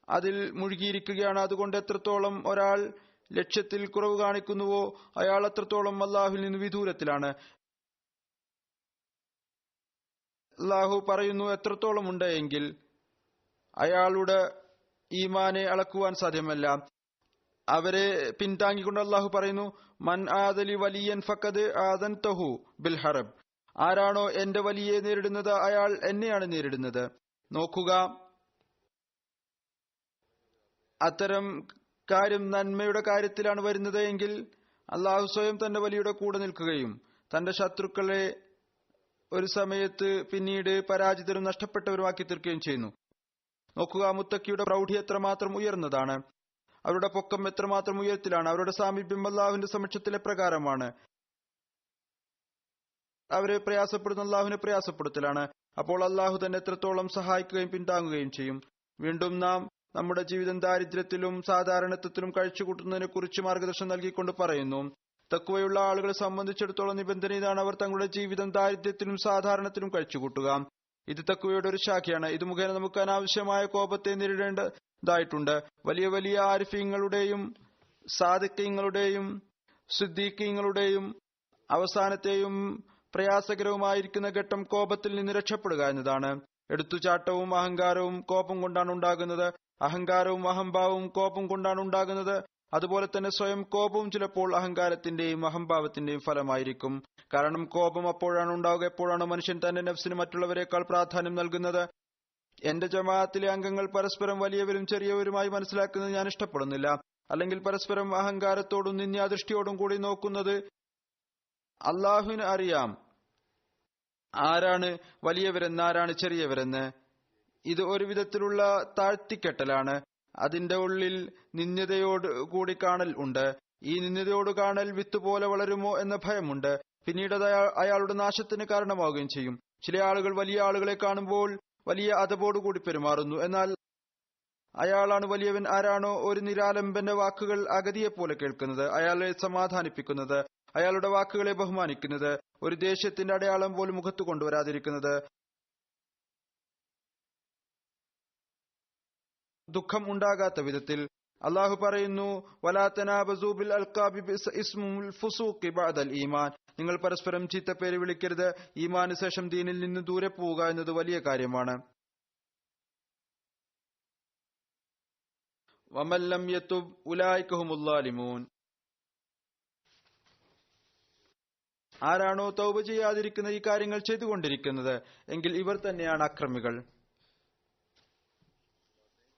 അതിൽ മുഴുകിയിരിക്കുകയാണ്. അതുകൊണ്ട് എത്രത്തോളം ഒരാൾ ലക്ഷ്യത്തിൽ കുറവ് കാണിക്കുന്നുവോ അയാൾ അത്രത്തോളം അല്ലാഹുവിൽ നിന്ന് വിദൂരത്തിലാണ്. അല്ലാഹു പറയുന്നു, എത്രത്തോളം ഉണ്ട് എങ്കിൽ അയാളുടെ ഈമാനെ അളക്കുവാൻ സാധ്യമല്ല. അവരെ പിന്താങ്ങിക്കൊണ്ട് അല്ലാഹു പറയുന്നു, മൻ ആദലി വലിയൻ ഫഖദ് ആദൻതഹു ബിൽ ഹറബ്. ആരാണോ എന്റെ വലിയെ നേരിടുന്നത് അയാൾ എന്നെയാണ് നേരിടുന്നത്. നോക്കുക, അത്തരം കാര്യം നന്മയുടെ കാര്യത്തിലാണ് വരുന്നത് എങ്കിൽ അല്ലാഹു സ്വയം തന്റെ വലിയുടെ കൂടെ നിൽക്കുകയും തന്റെ ശത്രുക്കളെ ഒരു സമയത്ത് പിന്നീട് പരാജിതരും നഷ്ടപ്പെട്ടവരുമാക്കി തീർക്കുകയും ചെയ്യുന്നു. നോക്കുക, മുത്തക്കിയുടെ പ്രൗഢി എത്രമാത്രം ഉയർന്നതാണ്. അവരുടെ പൊക്കം എത്രമാത്രം ഉയരത്തിലാണ്, അവരുടെ സാമീപ്യം അല്ലാഹുവിന്റെ സമക്ഷത്തിലെ പ്രകാരമാണ്. അവരെ പ്രയാസപ്പെടുന്ന അല്ലാഹുവിനെ പ്രയാസപ്പെടുത്തലാണ്. അപ്പോൾ അല്ലാഹു തന്നെ എത്രത്തോളം സഹായിക്കുകയും പിന്താങ്ങുകയും ചെയ്യും. വീണ്ടും നാം നമ്മുടെ ജീവിതം ദാരിദ്ര്യത്തിലും സാധാരണത്വത്തിലും കഴിച്ചുകൂട്ടുന്നതിനെ കുറിച്ച് മാർഗദർശനം നൽകിക്കൊണ്ട് പറയുന്നു, തഖ്വയുള്ള ആളുകളെ സംബന്ധിച്ചിടത്തോളം നിബന്ധന ഇതാണ്: അവർ തങ്ങളുടെ ജീവിതം ദാരിദ്ര്യത്തിലും സാധാരണത്തിലും കഴിച്ചുകൂട്ടുക. ഇത് തഖ്വയുടെ ഒരു ശാഖയാണ്. ഇത് മുഖേന നമുക്ക് അനാവശ്യമായ കോപത്തെ നേരിടേണ്ടതായിട്ടുണ്ട്. വലിയ വലിയ ആരിഫീങ്ങളുടെയും സാദിഖീങ്ങളുടെയും സിദ്ദീഖീങ്ങളുടെയും അവസാനത്തെയും പ്രയാസകരവുമായിരിക്കുന്ന ഘട്ടം കോപത്തിൽ നിന്ന് രക്ഷപ്പെടുക എന്നതാണ്. എടുത്തുചാട്ടവും അഹങ്കാരവും കോപം കൊണ്ടാണ് ഉണ്ടാകുന്നത്. അഹങ്കാരവും അഹംഭാവവും കോപം കൊണ്ടാണ് ഉണ്ടാകുന്നത്. അതുപോലെ തന്നെ സ്വയം കോപവും ചിലപ്പോൾ അഹങ്കാരത്തിന്റെയും അഹംഭാവത്തിന്റെയും ഫലമായിരിക്കും. കാരണം കോപം അപ്പോഴാണ് ഉണ്ടാവുക എപ്പോഴാണ് മനുഷ്യൻ തന്റെ നഫ്സിന് മറ്റുള്ളവരെക്കാൾ പ്രാധാന്യം നൽകുന്നത്. എന്റെ ജമാഅത്തിലെ അംഗങ്ങൾ പരസ്പരം വലിയവരും ചെറിയവരുമായി മനസ്സിലാക്കുന്നത് ഞാൻ ഇഷ്ടപ്പെടുന്നില്ല. അല്ലെങ്കിൽ പരസ്പരം അഹങ്കാരത്തോടും നിന്യാദൃഷ്ടിയോടും കൂടി നോക്കുന്നത്. അള്ളാഹുവിന് അറിയാം ആരാണ് വലിയവരെന്ന് ആരാണ് ചെറിയവരെന്ന്. ഇത് ഒരു വിധത്തിലുള്ള താഴ്ത്തിക്കെട്ടലാണ്. അതിന്റെ ഉള്ളിൽ നിന്ദ്യതയോട് കൂടി കാണൽ ഉണ്ട്. ഈ നിന്ദ്യതയോട് കാണൽ വിത്ത് പോലെ വളരുമോ എന്ന ഭയമുണ്ട്. പിന്നീട് അത് അയാളുടെ നാശത്തിന് കാരണമാവുകയും ചെയ്യും. ചില ആളുകൾ വലിയ ആളുകളെ കാണുമ്പോൾ വലിയ അദബോടുകൂടി പെരുമാറുന്നു. എന്നാൽ അയാളാണ് വലിയവൻ ആരാണോ ഒരു നിരാലംബന്റെ വാക്കുകൾ അഗതിയെപ്പോലെ കേൾക്കുന്നത്, അയാളെ സമാധാനിപ്പിക്കുന്നത്, അയാളുടെ വാക്കുകളെ ബഹുമാനിക്കുന്നത്, ഒരു ദേഷ്യത്തിന്റെ അടയാളം പോലും മുഖത്ത് കൊണ്ടുവരാതിരിക്കുന്നത്, ദുഃഖം ഉണ്ടാകാത്ത വിധത്തിൽ. അള്ളാഹു പറയുന്നു, വലാ തനാബസൂ ബിൽ അൽഖാബി ബിഇസ ഇസ്മുൽ ഫുസൂഖി ബഅദൽ ഈമാൻ. നിങ്ങൾ പരസ്പരം ചീത്തപ്പേര് വിളിക്കരുത്. ഈമാന് ശേഷം ദീനിൽ നിന്ന് ദൂരെ പോവുക എന്നത് വലിയ കാര്യമാണ്. വമൻ ലം യതുബ് ഉലൈക ഹുമുൽ ളാലിമൂൻ. ആരാണോ തൗബ ചെയ്യാതിരിക്കുന്ന ഈ കാര്യങ്ങൾ ചെയ്തുകൊണ്ടിരിക്കുന്നത് എങ്കിൽ ഇവർ തന്നെയാണ് അക്രമികൾ.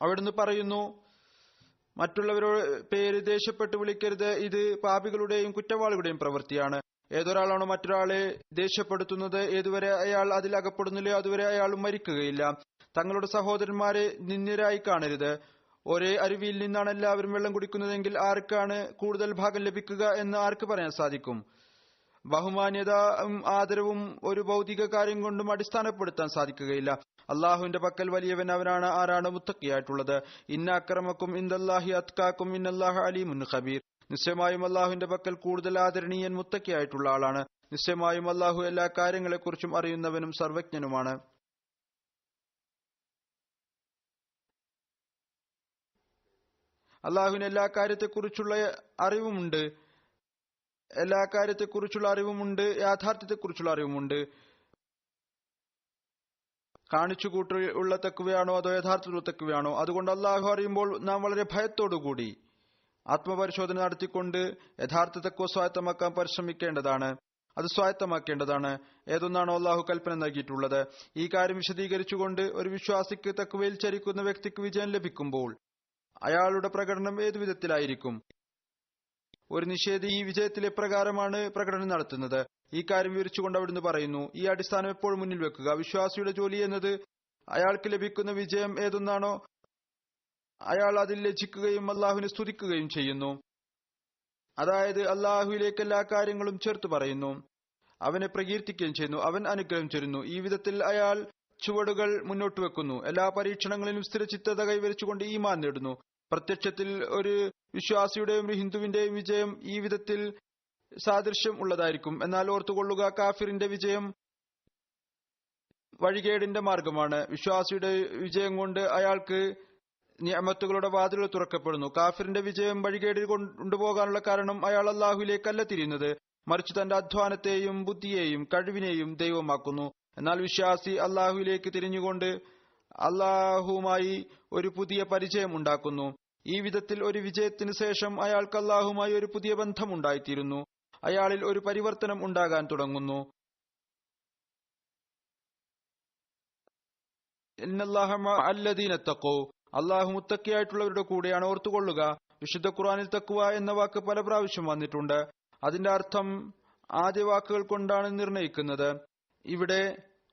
അവിടുന്ന് പറയുന്നു, മറ്റുള്ളവരുടെ പേര് ദേഷ്യപ്പെട്ട് വിളിക്കരുത്. ഇത് പാപികളുടെയും കുറ്റവാളികളുടെയും പ്രവൃത്തിയാണ്. ഏതൊരാളാണോ മറ്റൊരാളെ ദേഷ്യപ്പെടുത്തുന്നത്, ഏതുവരെ അയാൾ അതിൽ അകപ്പെടുന്നില്ലയോ അതുവരെ അയാളും മരിക്കുകയില്ല. തങ്ങളുടെ സഹോദരന്മാരെ നിന്ദ്യരായി കാണരുത്. ഒരേ അരുവിയിൽ നിന്നാണ് എല്ലാവരും വെള്ളം കുടിക്കുന്നതെങ്കിൽ ആർക്കാണ് കൂടുതൽ ഭാഗം ലഭിക്കുക എന്ന് ആർക്ക് പറയാൻ സാധിക്കും? ബഹുമാന്യതയും ആദരവും ഒരു ഭൗതിക കാര്യം കൊണ്ടും അടിസ്ഥാനപ്പെടുത്താൻ സാധിക്കുകയില്ല. അള്ളാഹുവിന്റെ പക്കൽ വലിയവൻ അവനാണ് ആരാണ് മുത്തക്കിയായിട്ടുള്ളത്. ഇന്ന അക്രമക്കും ഇൻദല്ലാഹി അത്കാക്കും ഇന്നല്ലാഹ അലീമുൻ ഖബീർ. നിശ്ചയമായും അള്ളാഹുവിന്റെ പക്കൽ കൂടുതൽ ആദരണീയൻ മുത്തക്കിയായിട്ടുള്ള ആളാണ്. നിശ്ചയമായും അള്ളാഹു എല്ലാ കാര്യങ്ങളെക്കുറിച്ചും അറിയുന്നവനും സർവജ്ഞനുമാണ്. അള്ളാഹുവിന് എല്ലാ കാര്യത്തെക്കുറിച്ചുള്ള അറിവുമുണ്ട്. യാഥാർത്ഥ്യത്തെക്കുറിച്ചുള്ള അറിവുമുണ്ട്. കാണിച്ചുകൂട്ടുള്ള തഖ്വയാണോ അതോ യഥാർത്ഥത്തിലുള്ള തഖ്വയാണോ? അതുകൊണ്ട് അള്ളാഹു അറിയുമ്പോൾ നാം വളരെ ഭയത്തോടുകൂടി ആത്മപരിശോധന നടത്തിക്കൊണ്ട് യഥാർത്ഥ തഖ്വ സ്വായത്തമാക്കാൻ പരിശ്രമിക്കേണ്ടതാണ്. അത് സ്വായത്തമാക്കേണ്ടതാണ്. ഏതൊന്നാണോ അള്ളാഹു കൽപ്പന നൽകിയിട്ടുള്ളത്. ഈ കാര്യം വിശദീകരിച്ചുകൊണ്ട് ഒരു വിശ്വാസിക്ക് തഖ്വയിൽ ചരിക്കുന്ന വ്യക്തിക്ക് വിജയം ലഭിക്കുമ്പോൾ അയാളുടെ പ്രകടനം ഏതു വിധത്തിലായിരിക്കും? ഒരു നിഷേധി ഈ വിജയത്തിലെ പ്രകാരമാണ് പ്രകടനം നടത്തുന്നത്. ഈ കാര്യം വിവരിച്ചുകൊണ്ട് അവിടുന്ന് പറയുന്നു, ഈ അടിസ്ഥാനം എപ്പോഴും മുന്നിൽ വെക്കുക. വിശ്വാസിയുടെ ജോലി എന്നത് അയാൾക്ക് ലഭിക്കുന്ന വിജയം ഏതൊന്നാണോ അയാൾ അതിൽ ലജ്ജിക്കുകയും അള്ളാഹുവിനെ സ്തുതിക്കുകയും ചെയ്യുന്നു. അതായത് അള്ളാഹുവിലേക്ക് എല്ലാ കാര്യങ്ങളും ചേർത്ത് പറയുന്നു, അവനെ പ്രകീർത്തിക്കുകയും ചെയ്യുന്നു, അവൻ അനുഗ്രഹം ചൊരിയുന്നു. ഈ വിധത്തിൽ അയാൾ ചുവടുകൾ മുന്നോട്ട് വെക്കുന്നു. എല്ലാ പരീക്ഷണങ്ങളിലും സ്ഥിരചിത്തത കൈവരിച്ചുകൊണ്ട് ഈമാൻ നേടുന്നു. പ്രത്യക്ഷത്തിൽ ഒരു വിശ്വാസിയുടെയും ഒരു ഹിന്ദുവിന്റെയും വിജയം ഈ വിധത്തിൽ സാദൃശ്യം ഉള്ളതായിരിക്കും. എന്നാൽ ഓർത്തുകൊള്ളുക, കാഫിറിന്റെ വിജയം വഴികേടിന്റെ മാർഗമാണ്. വിശ്വാസിയുടെ വിജയം കൊണ്ട് അയാൾക്ക് നിഅമത്തുകളുടെ വാതിലുകൾ തുറക്കപ്പെടുന്നു. കാഫിറിന്റെ വിജയം വഴികേടിൽ കൊണ്ടുപോകാനുള്ള കാരണം അയാൾ അള്ളാഹുവിലേക്കല്ല തിരിയുന്നത്, മറിച്ച് തന്റെ അധ്വാനത്തെയും ബുദ്ധിയെയും കഴിവിനെയും ദൈവമാക്കുന്നു. എന്നാൽ വിശ്വാസി അള്ളാഹുവിലേക്ക് തിരിഞ്ഞുകൊണ്ട് അള്ളാഹുവുമായി ഒരു പുതിയ പരിചയം ഉണ്ടാക്കുന്നു. ഈ വിധത്തിൽ ഒരു വിജയത്തിന് ശേഷം അയാൾക്ക് അള്ളാഹുമായി ഒരു പുതിയ ബന്ധം ഉണ്ടായിത്തീരുന്നു. അയാളിൽ ഒരു പരിവർത്തനം ഉണ്ടാകാൻ തുടങ്ങുന്നു. ഇന്നല്ലാഹ മഅല്ലദീന തഖൂ. അള്ളാഹു മുത്തക്കിയായിട്ടുള്ളവരുടെ കൂടെയാണ്. ഓർത്തുകൊള്ളുക, വിശുദ്ധ ഖുർആനിൽ തഖ്വ എന്ന വാക്ക് പല പ്രാവശ്യം വന്നിട്ടുണ്ട്. അതിന്റെ അർത്ഥം ആദ്യ വാക്കുകൾ കൊണ്ടാണ് നിർണയിക്കുന്നത്. ഇവിടെ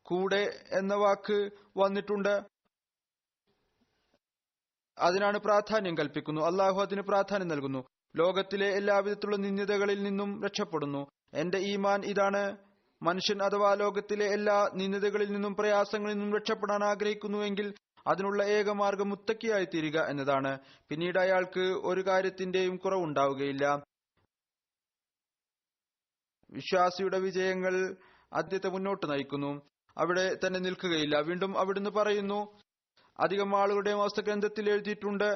കൂടെ എന്ന വാക്ക് വന്നിട്ടുണ്ട്. അതിനാണ് പ്രാധാന്യം കൽപ്പിക്കുന്നു. അള്ളാഹു അതിന് പ്രാധാന്യം നൽകുന്നു. ലോകത്തിലെ എല്ലാവിധത്തിലുള്ള നിന്ദ്യതകളിൽ നിന്നും രക്ഷപ്പെടുന്നു. എന്റെ ഈമാൻ ഇതാണ്. മനുഷ്യൻ അഥവാ ലോകത്തിലെ എല്ലാ നിന്ദ്യതകളിൽ നിന്നും പ്രയാസങ്ങളിൽ നിന്നും രക്ഷപ്പെടാൻ ആഗ്രഹിക്കുന്നുവെങ്കിൽ അതിനുള്ള ഏക മാർഗം മുത്തക്കിയായി തീരുക എന്നതാണ്. പിന്നീട് അയാൾക്ക് ഒരു കാര്യത്തിന്റെയും കുറവുണ്ടാവുകയില്ല. വിശ്വാസിയുടെ വിജയങ്ങൾ അദ്ദേഹത്തെ മുന്നോട്ട് നയിക്കുന്നു, അവിടെ തന്നെ നിൽക്കുകയില്ല. വീണ്ടും അവിടുന്ന് പറയുന്നു, അധികം ആളുകളുടെയും അവസ്ഥ ഗ്രന്ഥത്തിൽ എഴുതിയിട്ടുണ്ട്.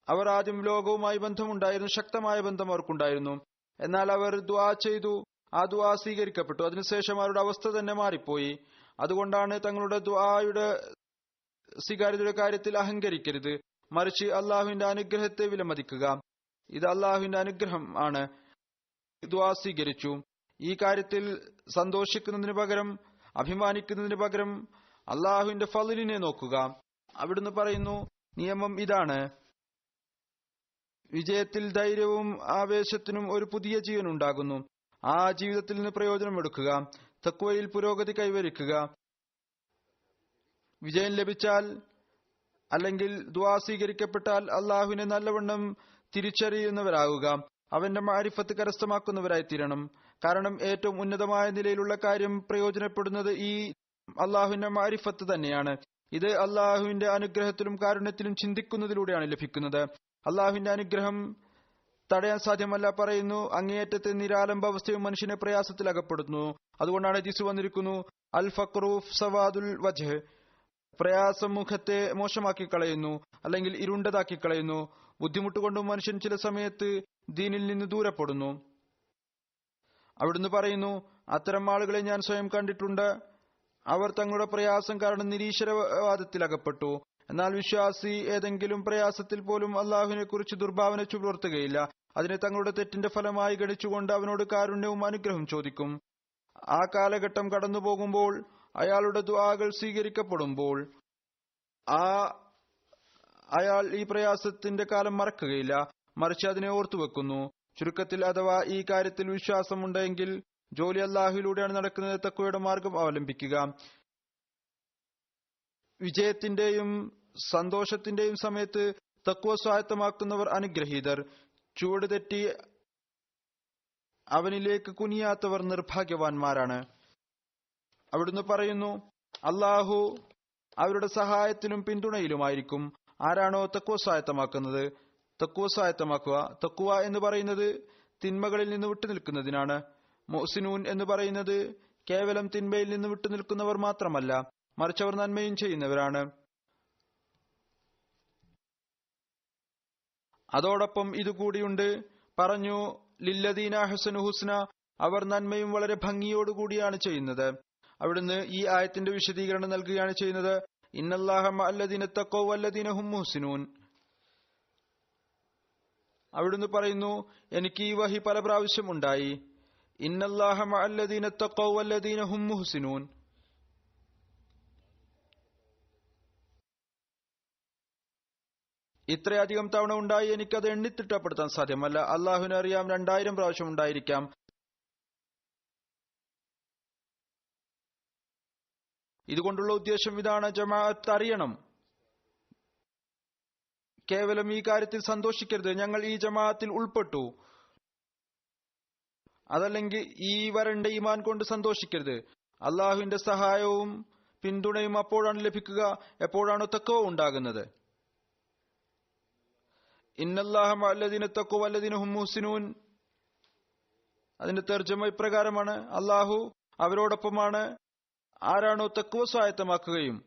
അവർ ആദ്യം ലോകവുമായി ബന്ധമുണ്ടായിരുന്നു, ശക്തമായ ബന്ധം അവർക്കുണ്ടായിരുന്നു. എന്നാൽ അവർ ദുആ ചെയ്തു, ആ ദുആ സ്വീകരിക്കപ്പെട്ടു. അതിനുശേഷം അവരുടെ അവസ്ഥ തന്നെ മാറിപ്പോയി. അതുകൊണ്ടാണ് തങ്ങളുടെ ദുആയുടെ സ്വീകാര്യതയുടെ കാര്യത്തിൽ അഹങ്കരിക്കരുത്, മറിച്ച് അള്ളാഹുവിന്റെ അനുഗ്രഹത്തെ വിലമതിക്കുക. ഇത് അള്ളാഹുവിന്റെ അനുഗ്രഹം ആണ്. ദുആ സ്വീകരിച്ചു. ഈ കാര്യത്തിൽ സന്തോഷിക്കുന്നതിന് പകരം അഭിമാനിക്കുന്നതിന് പകരം അള്ളാഹുവിന്റെ ഫളിനെ നോക്കുക. അവിടുന്ന് പറയുന്നു, നിയമം ഇതാണ്: വിജയത്തിൽ ധൈര്യവും ആവേശത്തിനും ഒരു പുതിയ ജീവൻ ഉണ്ടാകുന്നു. ആ ജീവിതത്തിൽ നിന്ന് പ്രയോജനമെടുക്കുക, തഖ്വയിൽ പുരോഗതി കൈവരിക്കുക. വിജയം ലഭിച്ചാൽ അല്ലെങ്കിൽ ദുആ സ്വീകരിക്കപ്പെട്ടാൽ അള്ളാഹുവിനെ നല്ലവണ്ണം തിരിച്ചറിയുന്നവരാകുക. അവന്റെ മാരിഫത്ത് കരസ്ഥമാക്കുന്നവരായി തീരണം. കാരണം ഏറ്റവും ഉന്നതമായ നിലയിലുള്ള കാര്യം പ്രയോജനപ്പെടുന്നത് ഈ അള്ളാഹുവിന്റെ മാരിഫത്ത് തന്നെയാണ്. ഇത് അള്ളാഹുവിന്റെ അനുഗ്രഹത്തിലും കാരുണ്യത്തിലും ചിന്തിക്കുന്നതിലൂടെയാണ് ലഭിക്കുന്നത്. അള്ളാഹുവിന്റെ അനുഗ്രഹം തടയാൻ സാധ്യമല്ല. പറയുന്നു, അങ്ങേയറ്റത്തെ നിരാലംബ അവസ്ഥയും മനുഷ്യനെ പ്രയാസത്തിൽ അകപ്പെടുന്നു. അതുകൊണ്ടാണ് ഹദീസ് വന്നിരിക്കുന്നു, അൽ ഫഖ്റു സവാദുൽ വജ്ഹ്, പ്രയാസം മുഖത്തെ മോശമാക്കി കളയുന്നു അല്ലെങ്കിൽ ഇരുണ്ടതാക്കി കളയുന്നു. ബുദ്ധിമുട്ടുകൊണ്ടും മനുഷ്യൻ ചില സമയത്ത് ദീനിൽ നിന്ന് ദൂരപ്പെടുന്നു. അവിടുന്ന് പറയുന്നു, അത്തരം ആളുകളെ ഞാൻ സ്വയം കണ്ടിട്ടുണ്ട്. അവർ തങ്ങളുടെ പ്രയാസം കാരണം നിരീശ്വരവാദത്തിൽ അകപ്പെട്ടു. എന്നാൽ വിശ്വാസി ഏതെങ്കിലും പ്രയാസത്തിൽ പോലും അള്ളാഹുവിനെ കുറിച്ച് ദുർഭാവന പുലർത്തുകയില്ല. അതിനെ തങ്ങളുടെ തെറ്റിന്റെ ഫലമായി ഗണിച്ചുകൊണ്ട് അവനോട് കാരുണ്യവും അനുഗ്രഹവും ചോദിക്കും. ആ കാലഘട്ടം കടന്നു പോകുമ്പോൾ, അയാളുടെ ദുആകൾ സ്വീകരിക്കപ്പെടുമ്പോൾ അയാൾ ഈ പ്രയാസത്തിന്റെ കാലം മറക്കുകയില്ല, മറിച്ച് അതിനെ ഓർത്തുവെക്കുന്നു. ചുരുക്കത്തിൽ, അഥവാ ഈ കാര്യത്തിൽ വിശ്വാസമുണ്ടെങ്കിൽ ജോലി അല്ലാഹുവിലൂടെയാണ് നടക്കുന്നത്, തഖ്വയുടെ മാർഗം അവലംബിക്കുക. വിജയത്തിന്റെയും സന്തോഷത്തിന്റെയും സമയത്ത് തഖ്വ സ്വായത്തമാക്കുന്നവർ അനുഗ്രഹീതർ. ചുവട് തെറ്റി അവനിലേക്ക് കുനിയാത്തവർ നിർഭാഗ്യവാന്മാരാണ്. അവിടുന്ന് പറയുന്നു, അള്ളാഹു അവരുടെ സഹായത്തിലും പിന്തുണയിലുമായിരിക്കും. ആരാണോ തഖ്വ സ്വായത്തമാക്കുന്നത്, തഖ്വ സ്വായത്തമാക്കുക. തഖ്വ എന്ന് പറയുന്നത് തിന്മകളിൽ നിന്ന് വിട്ടുനിൽക്കുന്നതിനാണ്. മുഹ്സിനൂൻ എന്ന് പറയുന്നത് കേവലം തിന്മയിൽ നിന്ന് വിട്ടുനിൽക്കുന്നവർ മാത്രമല്ല, മറിച്ച് അവർ നന്മയും ചെയ്യുന്നവരാണ്. അതോടൊപ്പം ഇതുകൂടിയുണ്ട്. പറഞ്ഞു, ലില്ലദീന ഹസനു ഹുസ്ന, അവർ നന്മയും വളരെ ഭംഗിയോടുകൂടിയാണ് ചെയ്യുന്നത്. അവിടുന്ന് ഈ ആയത്തിന്റെ വിശദീകരണം നൽകുകയാണ് ചെയ്യുന്നത്. ഇന്നല്ലാഹ മഅല്ലദീന തഖവ്വ വല്ലദീന ഹും മുഹ്സിനൂൻ. അവിടുന്ന് പറയുന്നു, എനിക്ക് ഈ വഹി പല പ്രാവശ്യം ഉണ്ടായി. ഇന്നല്ലാഹ മഅല്ലദീന തഖവ്വ വല്ലദീന ഹും മുഹ്സിനൂൻ. ഇത്രയധികം തവണ ഉണ്ടായി, എനിക്കത് എണ്ണിത്തിട്ടപ്പെടുത്താൻ സാധ്യമല്ല. അള്ളാഹുവിനെ അറിയാം, 2000 പ്രാവശ്യം ഉണ്ടായിരിക്കാം. ഇതുകൊണ്ടുള്ള ഉദ്ദേശം ഇതാണ്: ജമാഅത്ത് അറിയണം. കേവലം ഈ കാര്യത്തിൽ സന്തോഷിക്കരുത്, ഞങ്ങൾ ഈ ജമാഅത്തിൽ ഉൾപ്പെട്ടു, അതല്ലെങ്കിൽ ഈ വരണ്ട ഈമാൻ കൊണ്ട് സന്തോഷിക്കരുത്. അള്ളാഹുവിന്റെ സഹായവും പിന്തുണയും അപ്പോഴാണ് ലഭിക്കുക എപ്പോഴാണോ തഖ്വ ഉണ്ടാകുന്നത്. ഇന്നല്ലാഹ മഅല്ലദീന തഖവ്വ വല്ലദീന ഹും മുഹ്സിനൂൻ. അതിന്റെ തർജ്ജമ ഇപ്രകാരമാണ്: അള്ളാഹു അവരോടൊപ്പമാണ് ആരാണോ തഖ്വ സ്വായത്തമാക്കുകയും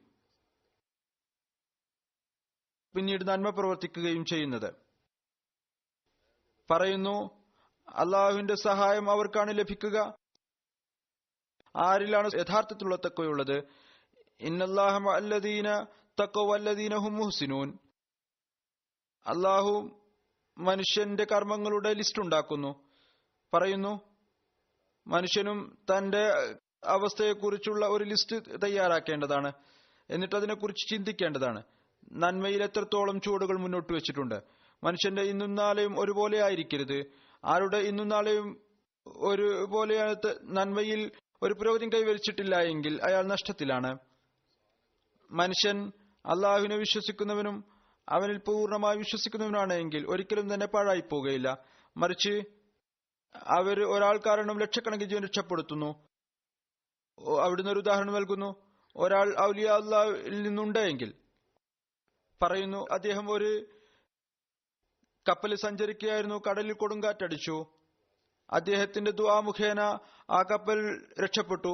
പിന്നീട് നന്മ പ്രവർത്തിക്കുകയും ചെയ്യുന്നത്. പറയുന്നു, അള്ളാഹുവിന്റെ സഹായം അവർക്കാണ് ലഭിക്കുക. ആരിലാണ് യഥാർത്ഥത്തിലുള്ള തഖ്വയുള്ളത്? ഇന്നല്ലാഹ മഅല്ലദീന തഖവ്വ വല്ലദീന ഹും മുഹ്സിനൂൻ. അള്ളാഹു മനുഷ്യന്റെ കർമ്മങ്ങളുടെ ലിസ്റ്റ് ഉണ്ടാക്കുന്നു. പറയുന്നു, മനുഷ്യനും തന്റെ അവസ്ഥയെക്കുറിച്ചുള്ള ഒരു ലിസ്റ്റ് തയ്യാറാക്കേണ്ടതാണ്. എന്നിട്ട് അതിനെക്കുറിച്ച് ചിന്തിക്കേണ്ടതാണ്. നന്മയിൽ എത്രത്തോളം ചുവടുകൾ മുന്നോട്ട് വെച്ചിട്ടുണ്ട്. മനുഷ്യന്റെ ഇന്നും നാളെയും ഒരുപോലെ ആയിരിക്കരുത്. ആരുടെ ഇന്നും നാളെയും ഒരുപോലെ നന്മയിൽ ഒരു പുരോഗതി കൈവരിച്ചിട്ടില്ല എങ്കിൽ അയാൾ നഷ്ടത്തിലാണ്. മനുഷ്യൻ അള്ളാഹുവിനെ വിശ്വസിക്കുന്നവനും അവനിൽ പൂർണ്ണമായി വിശ്വസിക്കുന്നവനാണ് എങ്കിൽ ഒരിക്കലും തന്നെ പാഴായി പോകുകയില്ല. മറിച്ച് അവർ ഒരാൾ കാരണം ലക്ഷക്കണക്കിന് ജീവൻ രക്ഷപ്പെടുത്തുന്നു. അവിടുന്ന് ഒരു ഉദാഹരണം നൽകുന്നു. ഒരാൾ ഔലിയ അള്ളാഹുവിൽ നിന്നുണ്ടെങ്കിൽ പറയുന്നു, അദ്ദേഹം ഒരു കപ്പലിൽ സഞ്ചരിക്കുകയായിരുന്നു, കടലിൽ കൊടുങ്കാറ്റടിച്ചു. അദ്ദേഹത്തിന്റെ ദുആ മുഖേന ആ കപ്പൽ രക്ഷപ്പെട്ടു.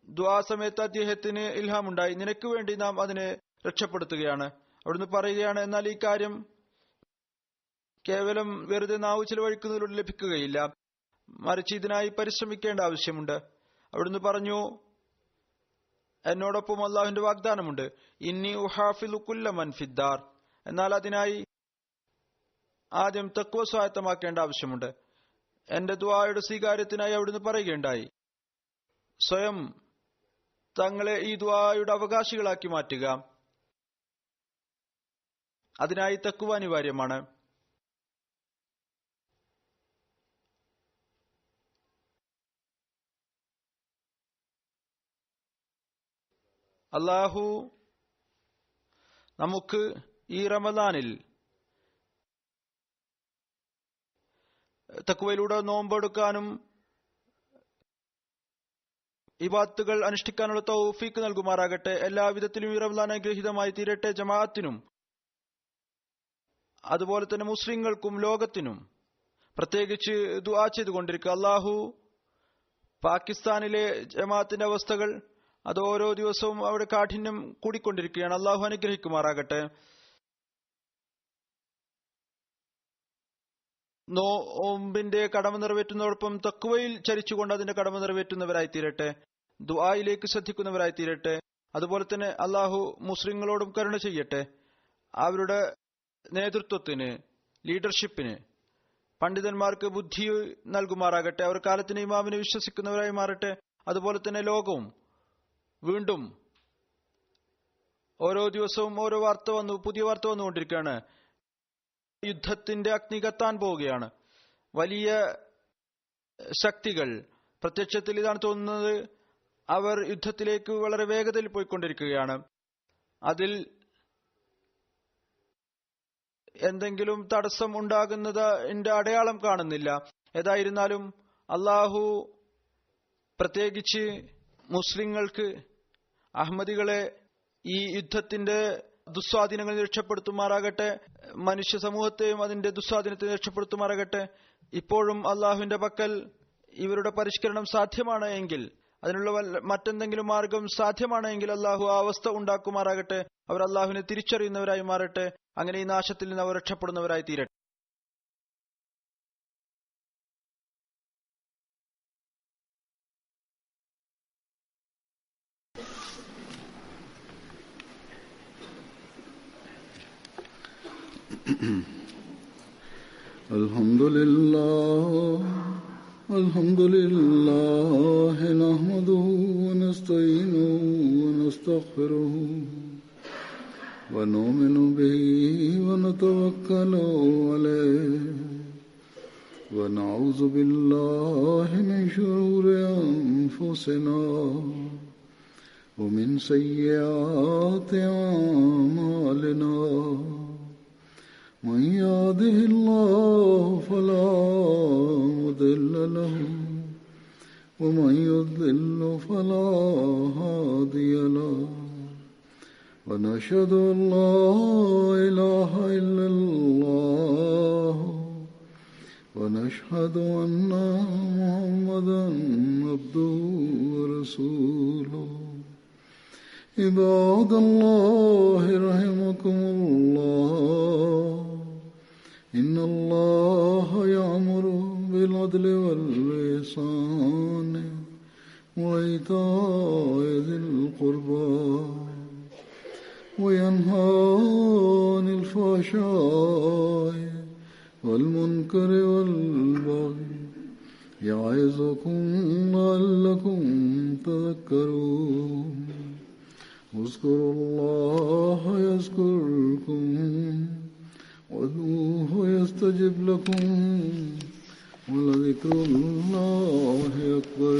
ദുആ സമയത്ത് അദ്ദേഹത്തിന് ഇൽഹാമുണ്ടായി, നിനക്ക് വേണ്ടി നാം അതിനെ രക്ഷപ്പെടുത്തുകയാണ്. അവിടുന്ന് പറയുകയാണ്, എന്നാൽ ഈ കാര്യം കേവലം വെറുതെ നാവ് ചിലവഴിക്കുന്നതിലൂടെ ലഭിക്കുകയില്ല, മറിച്ച് ഇതിനായി പരിശ്രമിക്കേണ്ട ആവശ്യമുണ്ട്. അവിടുന്ന് പറഞ്ഞു, എന്നോടൊപ്പം അള്ളാഹുവിന്റെ വാഗ്ദാനമുണ്ട്, ഇന്നി ഉഹാഫിദു കുല്ല മൻ ഫിദ്ദാർ. എന്നാൽ അതിനായി ആദ്യം തഖ്വ സ്വായത്തമാക്കേണ്ട ആവശ്യമുണ്ട്. എന്റെ ദുആയുടെ സ്വീകാര്യത്തിനായി അവിടുന്ന് പറയുകയുണ്ടായി, സ്വയം തങ്ങളെ ഈ ദുആയുടെ അവകാശികളാക്കി മാറ്റുക. അതിനായി തഖ്വ അനിവാര്യമാണ്. അല്ലാഹു നമുക്ക് ഈ റമദാനിൽ തഖ്വയിലൂടെ നോമ്പെടുക്കാനും ഇബാദത്തുകൾ അനുഷ്ഠിക്കാനുള്ള തൗഫീഖ് നൽകുമാറാകട്ടെ. എല്ലാവിധത്തിലും ഈ റമദാൻ അനുഗ്രഹീതമായി തീരട്ടെ. ജമാഅത്തിനും അതുപോലെ തന്നെ മുസ്ലിങ്ങൾക്കും ലോകത്തിനും പ്രത്യേകിച്ച് ദുആ ചെയ്തുകൊണ്ടിരിക്കുക. അല്ലാഹു പാകിസ്ഥാനിലെ ജമാഅത്തിന്റെ അവസ്ഥകൾ അത് ഓരോ ദിവസവും അവിടെ കാഠിന്യം കൂടിക്കൊണ്ടിരിക്കുകയാണ്. അല്ലാഹു അനുഗ്രഹിക്കുമാറാകട്ടെ. നോമ്പിന്റെ കടമ നിറവേറ്റുന്നതോടൊപ്പം തഖ്വയിൽ ചരിച്ചുകൊണ്ട് അതിന്റെ കടമ നിറവേറ്റുന്നവരായി തീരട്ടെ. ദുആയിലേക്ക് ശ്രദ്ധിക്കുന്നവരായി തീരട്ടെ. അതുപോലെ തന്നെ അല്ലാഹു മുസ്ലിങ്ങളോടും കരുണ ചെയ്യട്ടെ. അവരുടെ നേതൃത്വത്തിന്, ലീഡർഷിപ്പിന്, പണ്ഡിതന്മാർക്ക് ബുദ്ധി നൽകുമാറാകട്ടെ. അവർ കാലത്തിന് ഇമാമിനെ വിശ്വസിക്കുന്നവരായി മാറട്ടെ. അതുപോലെ തന്നെ ലോകവും വീണ്ടും ഓരോ ദിവസവും ഓരോ പുതിയ വാർത്ത വന്നുകൊണ്ടിരിക്കുകയാണ്. യുദ്ധത്തിന്റെ അഗ്നി കത്താൻ പോവുകയാണ്. വലിയ ശക്തികൾ, പ്രത്യക്ഷത്തിൽ ഇതാണ് തോന്നുന്നത്, അവർ യുദ്ധത്തിലേക്ക് വളരെ വേഗതയിൽ പോയിക്കൊണ്ടിരിക്കുകയാണ്. അതിൽ എന്തെങ്കിലും തടസ്സം ഉണ്ടാകുന്നതിന്റെ അടയാളം കാണുന്നില്ല. ഏതായിരുന്നാലും അല്ലാഹു പ്രത്യേകിച്ച് മുസ്ലിങ്ങൾക്ക്, അഹമ്മദികളെ ഈ യുദ്ധത്തിന്റെ ദുസ്വാധീനങ്ങളിൽ രക്ഷപ്പെടുത്തുമാറാകട്ടെ. മനുഷ്യ സമൂഹത്തെയും അതിന്റെ ദുസ്വാധീനത്തെ രക്ഷപ്പെടുത്തുമാറാകട്ടെ. ഇപ്പോഴും അള്ളാഹുവിന്റെ പക്കൽ ഇവരുടെ പരിഷ്കരണം സാധ്യമാണ് എങ്കിൽ, അതിനുള്ള മറ്റെന്തെങ്കിലും മാർഗം സാധ്യമാണ് എങ്കിൽ അള്ളാഹു ആ അവസ്ഥ ഉണ്ടാക്കുമാറാകട്ടെ. അവർ അള്ളാഹുവിനെ തിരിച്ചറിയുന്നവരായി മാറട്ടെ. അങ്ങനെ ഈ നാശത്തിൽ നിന്ന് അവർ രക്ഷപ്പെടുന്നവരായി തീരട്ടെ. Alhamdulillah nahmaduhu wa nasta'inuhu wa nastaghfiruhu wa nu'minu bihi wa natawakkalu alayhi wa na'udhu billahi min shururi anfusina wa min sayyiati a'malina. من يهده الله فلا مضل له ومن يضلل فلا هادي له ونشهد أن لا إله إلا الله ونشهد أن محمدا عبده ورسوله. عباد الله رحمكم الله إن الله يأمر بالعدل والإحسان وإيتاء ذي القربى وينهى عن الفحشاء والمنكر والبغي يعظكم لعلكم تذكرون. اذكروا الله يذكركم وادعوه يستجب لكم ولذكر الله أكبر.